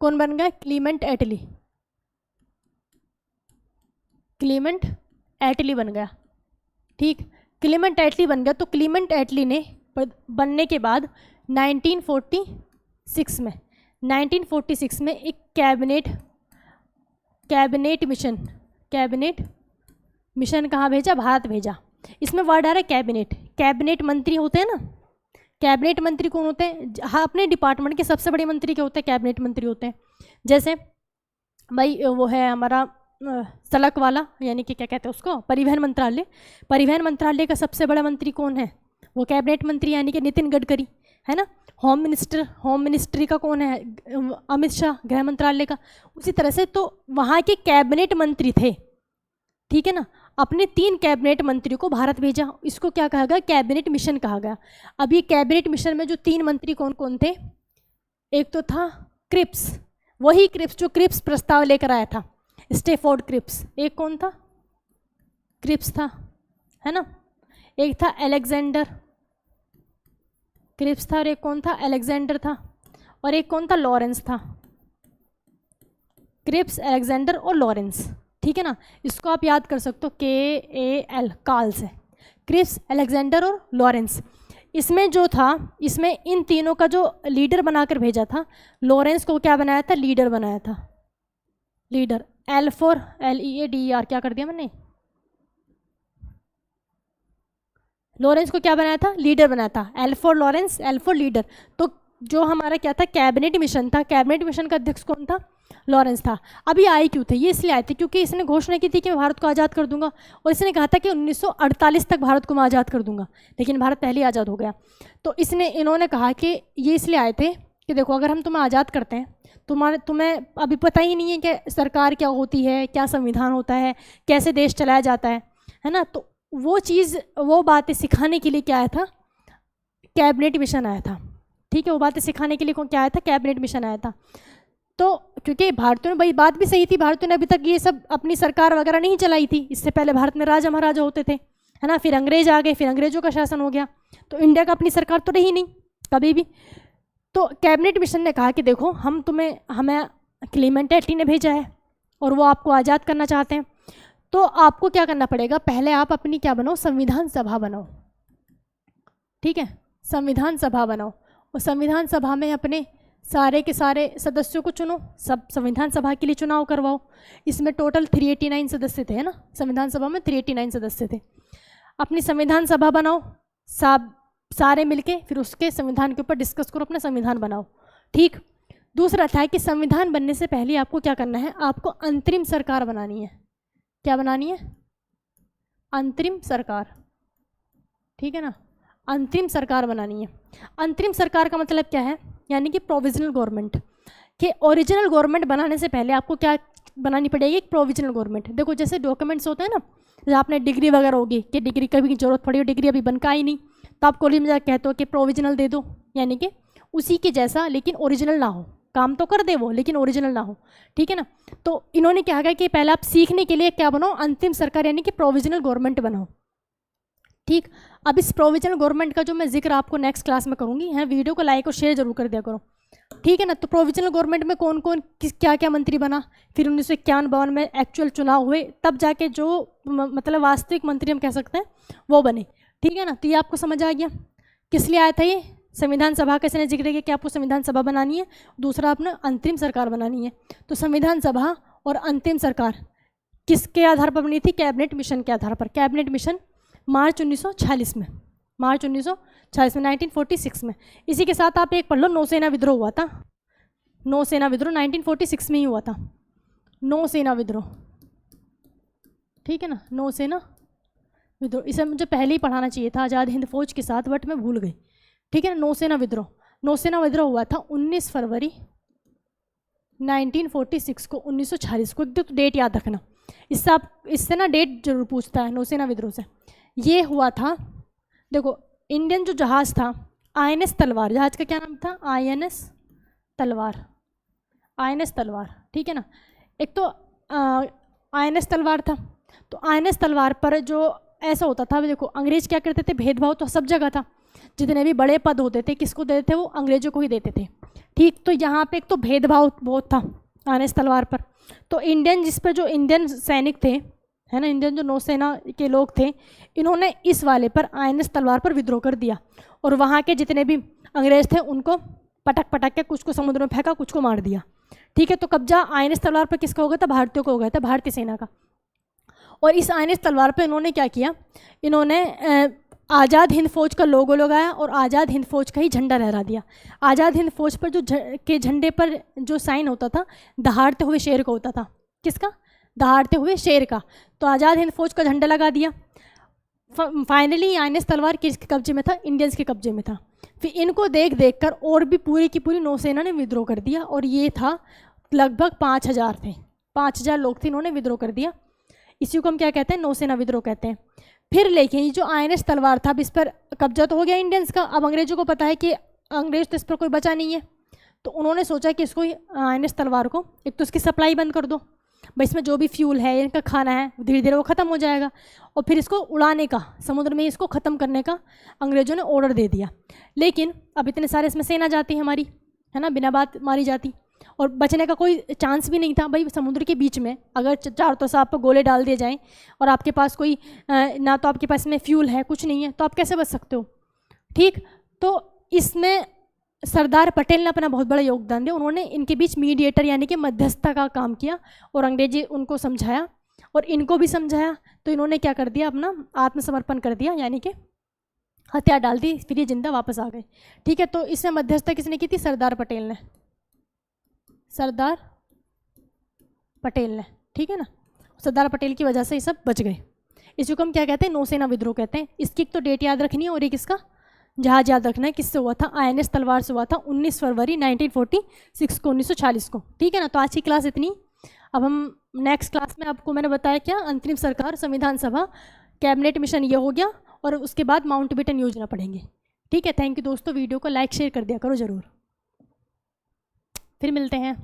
कौन बन गया? क्लीमेंट एटली। क्लीमेंट एटली बन गया, ठीक। क्लीमेंट एटली बन गया। तो क्लीमेंट एटली ने बनने के बाद 1946 में एक कैबिनेट मिशन कहाँ भेजा? भारत भेजा। इसमें वर्ड आ रहा है कैबिनेट। कैबिनेट मंत्री होते हैं ना, कैबिनेट मंत्री कौन होते हैं? हाँ, अपने डिपार्टमेंट के सबसे बड़े मंत्री क्या होते हैं? कैबिनेट मंत्री होते हैं। जैसे भाई वो है हमारा सड़क वाला, यानी कि क्या कहते हैं उसको, परिवहन मंत्रालय। परिवहन मंत्रालय का सबसे बड़ा मंत्री कौन है? वो कैबिनेट मंत्री यानी कि नितिन गडकरी, है ना। होम मिनिस्ट्री का कौन है? अमित शाह, गृह मंत्रालय का। उसी तरह से तो वहाँ के कैबिनेट मंत्री थे, ठीक है ना। अपने 3 कैबिनेट मंत्रियों को भारत भेजा, इसको क्या कहा गया? कैबिनेट मिशन कहा गया। अब ये कैबिनेट मिशन में जो 3 मंत्री कौन कौन थे? एक तो था क्रिप्स, वही क्रिप्स जो क्रिप्स प्रस्ताव लेकर आया था, स्टेफोर्ड क्रिप्स। एक कौन था? क्रिप्स था, है ना। एक था अलेक्जेंडर, क्रिप्स था, और एक कौन था? अलेक्जेंडर था, और एक कौन था? लॉरेंस था। क्रिप्स, अलेक्जेंडर और लॉरेंस, ठीक है ना। इसको आप याद कर सकते हो, KAL, काल से। क्रिप्स, अलेक्जेंडर और लॉरेंस। इसमें जो था, इसमें इन तीनों का जो लीडर बनाकर भेजा था, लॉरेंस को क्या बनाया था? लीडर बनाया था, लीडर। L फॉर LEADER, क्या कर दिया मैंने? लॉरेंस को क्या बनाया था? लीडर बनाया था। L for Lawrence, L for leader. तो जो हमारा क्या था? कैबिनेट मिशन था। कैबिनेट मिशन का अध्यक्ष कौन था? लॉरेंस था। अब ये आए क्यों थे? ये इसलिए आए थे क्योंकि इसने घोषणा की थी कि मैं भारत को आज़ाद कर दूंगा, और इसने कहा था कि 1948 तक भारत को मैं आज़ाद कर दूंगा, लेकिन भारत पहले आज़ाद हो गया। तो इन्होंने कहा कि ये इसलिए आए थे कि देखो, अगर हम तुम्हें आज़ाद करते हैं, तुम्हें अभी पता ही नहीं है कि सरकार क्या होती है, क्या संविधान होता है, कैसे देश चलाया जाता है ना। तो वो बातें सिखाने के लिए क्या आया था? कैबिनेट मिशन आया था, ठीक है। वो बातें सिखाने के लिए क्या आया था? कैबिनेट मिशन आया था। तो क्योंकि भारतीयों ने, भाई बात भी सही थी, भारतीयों ने अभी तक ये सब अपनी सरकार वगैरह नहीं चलाई थी। इससे पहले भारत में राजा महाराजा होते थे, है ना। फिर अंग्रेज आ गए, फिर अंग्रेजों का शासन हो गया, तो इंडिया का अपनी सरकार तो रही नहीं कभी भी। तो कैबिनेट मिशन ने कहा कि देखो, हमें क्लीमेंट एटली ने भेजा है और वो आपको आज़ाद करना चाहते हैं, तो आपको क्या करना पड़ेगा? पहले आप अपनी क्या बनाओ? संविधान सभा बनाओ, ठीक है। संविधान सभा बनाओ, और संविधान सभा में अपने सारे के सारे सदस्यों को चुनो, सब संविधान सभा के लिए चुनाव करवाओ। इसमें टोटल 389 सदस्य थे, है ना। संविधान सभा में 389 सदस्य थे। अपनी संविधान सभा बनाओ, सारे मिलके, फिर उसके संविधान के ऊपर डिस्कस करो, अपना संविधान बनाओ, ठीक। दूसरा था कि संविधान बनने से पहले आपको क्या करना है? आपको अंतरिम सरकार बनानी है। क्या बनानी है? अंतरिम सरकार, ठीक है ना। अंतरिम सरकार बनानी है। अंतरिम सरकार का मतलब क्या है? यानी कि प्रोविजनल गवर्नमेंट। कि ओरिजिनल गवर्नमेंट बनाने से पहले आपको क्या बनानी पड़ेगी? एक प्रोविजनल गवर्नमेंट। देखो, जैसे डॉक्यूमेंट्स होते हैं ना, जैसे आपने डिग्री वगैरह होगी, कि डिग्री कभी की जरूरत पड़ी हो, डिग्री अभी बनका ही नहीं, तो आप कॉलेज में जाकर कहते हो कि प्रोविजनल दे दो, यानी कि उसी के जैसा, लेकिन ओरिजिनल ना हो। काम तो कर दे वो, लेकिन ओरिजिनल ना हो, ठीक है ना। तो इन्होंने क्या कहा कि पहले आप सीखने के लिए क्या बनाओ? अंतिम सरकार, यानी कि प्रोविजनल गवर्नमेंट बनाओ, ठीक। अब इस प्रोविजनल गवर्नमेंट का जो मैं जिक्र आपको नेक्स्ट क्लास में करूँगी, है, वीडियो को लाइक और शेयर जरूर कर दिया करो, ठीक है ना। तो प्रोविजनल गवर्नमेंट में कौन कौन क्या क्या मंत्री बना, फिर 1951 में एक्चुअल चुनाव हुए, तब जाके जो मतलब वास्तविक मंत्री हम कह सकते हैं वो बने, ठीक है ना। तो ये आपको समझ आ गया किस लिए आया था ये? संविधान सभा का इसने जिक्र किया कि आपको संविधान सभा बनानी है, दूसरा अपना अंतरिम सरकार बनानी है। तो संविधान सभा और अंतिम सरकार किसके आधार पर बनी थी? कैबिनेट मिशन के आधार पर। कैबिनेट मिशन मार्च 1946 में, मार्च 1946 में, 1946 में। इसी के साथ आप एक पढ़ लो, नौसेना विद्रोह हुआ था। नौसेना विद्रोह 1946 में ही हुआ था, नौसेना विद्रोह, ठीक है ना। नौसेना विद्रोह, इसे मुझे पहले ही पढ़ाना चाहिए था आज़ाद हिंद फौज के साथ, बट मैं भूल गई, ठीक है ना। नौसेना विद्रोह, नौसेना विद्रोह हुआ था 19 फरवरी 1946 को, 1946 को, एकदम डेट याद रखना। इससे ना डेट जरूर पूछता है नौसेना विद्रोह से। ये हुआ था, देखो, इंडियन जो जहाज़ था INS तलवार, जहाज़ का क्या नाम था? INS तलवार, INS तलवार, ठीक है ना। एक तो INS तलवार था, तो INS तलवार पर जो ऐसा होता था, देखो अंग्रेज क्या करते थे? भेदभाव तो सब जगह था, जितने भी बड़े पद होते थे किसको देते थे? वो अंग्रेजों को ही देते थे, ठीक। तो यहाँ पे एक तो भेदभाव बहुत था INS तलवार पर। तो इंडियन, जिस पर जो इंडियन सैनिक थे, है ना, इंडियन जो नौसेना के लोग थे, इन्होंने इस वाले पर INS तलवार पर विद्रोह कर दिया, और वहाँ के जितने भी अंग्रेज थे उनको पटक पटक के कुछ को समुद्र में फेंका, कुछ को मार दिया, ठीक है। तो कब्जा INS तलवार पर किसका हो गया था? भारतीयों को हो गया था, भारतीय सेना का। और इस INS तलवार पर इन्होंने क्या किया? इन्होंने आज़ाद हिंद फौज का लोगो लगाया और आज़ाद हिंद फौज का ही झंडा लहरा दिया। आज़ाद हिंद फौज पर जो के झंडे पर जो साइन होता था दहाड़ते हुए शेर का होता था। किसका? दहाड़ते हुए शेर का। तो आज़ाद हिंद फौज का झंडा लगा दिया। फाइनली INS तलवार किसके कब्जे में था? इंडियंस के कब्जे में था। फिर इनको देख देख कर और भी पूरी की पूरी नौसेना ने विद्रोह कर दिया और ये था लगभग 5000 थे, 5000 लोग थे, इन्होंने विद्रोह कर दिया। इसी को हम क्या कहते हैं? नौसेना विद्रोह कहते हैं। फिर लेकिन ये जो INS तलवार था अब इस पर कब्जा तो हो गया इंडियंस का। अब अंग्रेजों को पता है कि अंग्रेज तो इस पर कोई बचा नहीं है, तो उन्होंने सोचा कि इसको INS तलवार को एक तो इसकी सप्लाई बंद कर दो, भाई इसमें जो भी फ्यूल है इनका खाना है धीरे धीरे वो ख़त्म हो जाएगा, और फिर इसको उड़ाने का, समुद्र में इसको ख़त्म करने का अंग्रेज़ों ने ऑर्डर दे दिया। लेकिन अब इतने सारे इसमें सेना जाती है हमारी, है ना, बिना बात मारी जाती, और बचने का कोई चांस भी नहीं था। भाई समुद्र के बीच में अगर चारों तरफ से आप पर गोले डाल दिए जाएं और आपके पास कोई ना तो आपके पास में फ्यूल है, कुछ नहीं है, तो आप कैसे बच सकते हो? ठीक, तो इसमें सरदार पटेल ने अपना बहुत बड़ा योगदान दिया। उन्होंने इनके बीच मीडिएटर यानी कि मध्यस्थता का काम किया और अंग्रेजी उनको समझाया और इनको भी समझाया। तो इन्होंने क्या कर दिया? अपना आत्मसमर्पण कर दिया, यानी कि हथियार डाल दी, फिर ये जिंदा वापस आ गए। ठीक है, तो इसमें मध्यस्थता किसने की थी? सरदार पटेल ने, सरदार पटेल ने। ठीक है ना, सरदार पटेल की वजह से ये सब बच गए। इसी को हम क्या कहते हैं? नौसेना विद्रोह कहते हैं। इसकी एक तो डेट याद रखनी है और एक इसका जहाज याद रखना है। किससे हुआ था? INS तलवार से हुआ था 19 फरवरी 1946 को, 1940 को। ठीक है ना, तो आज की क्लास इतनी। अब हम नेक्स्ट क्लास में, आपको मैंने बताया क्या, अंतरिम सरकार, संविधान सभा, कैबिनेट मिशन ये हो गया, और उसके बाद माउंटबेटन योजना पढ़ेंगे। ठीक है, थैंक यू दोस्तों। वीडियो को लाइक शेयर कर दिया करो ज़रूर। फिर मिलते हैं।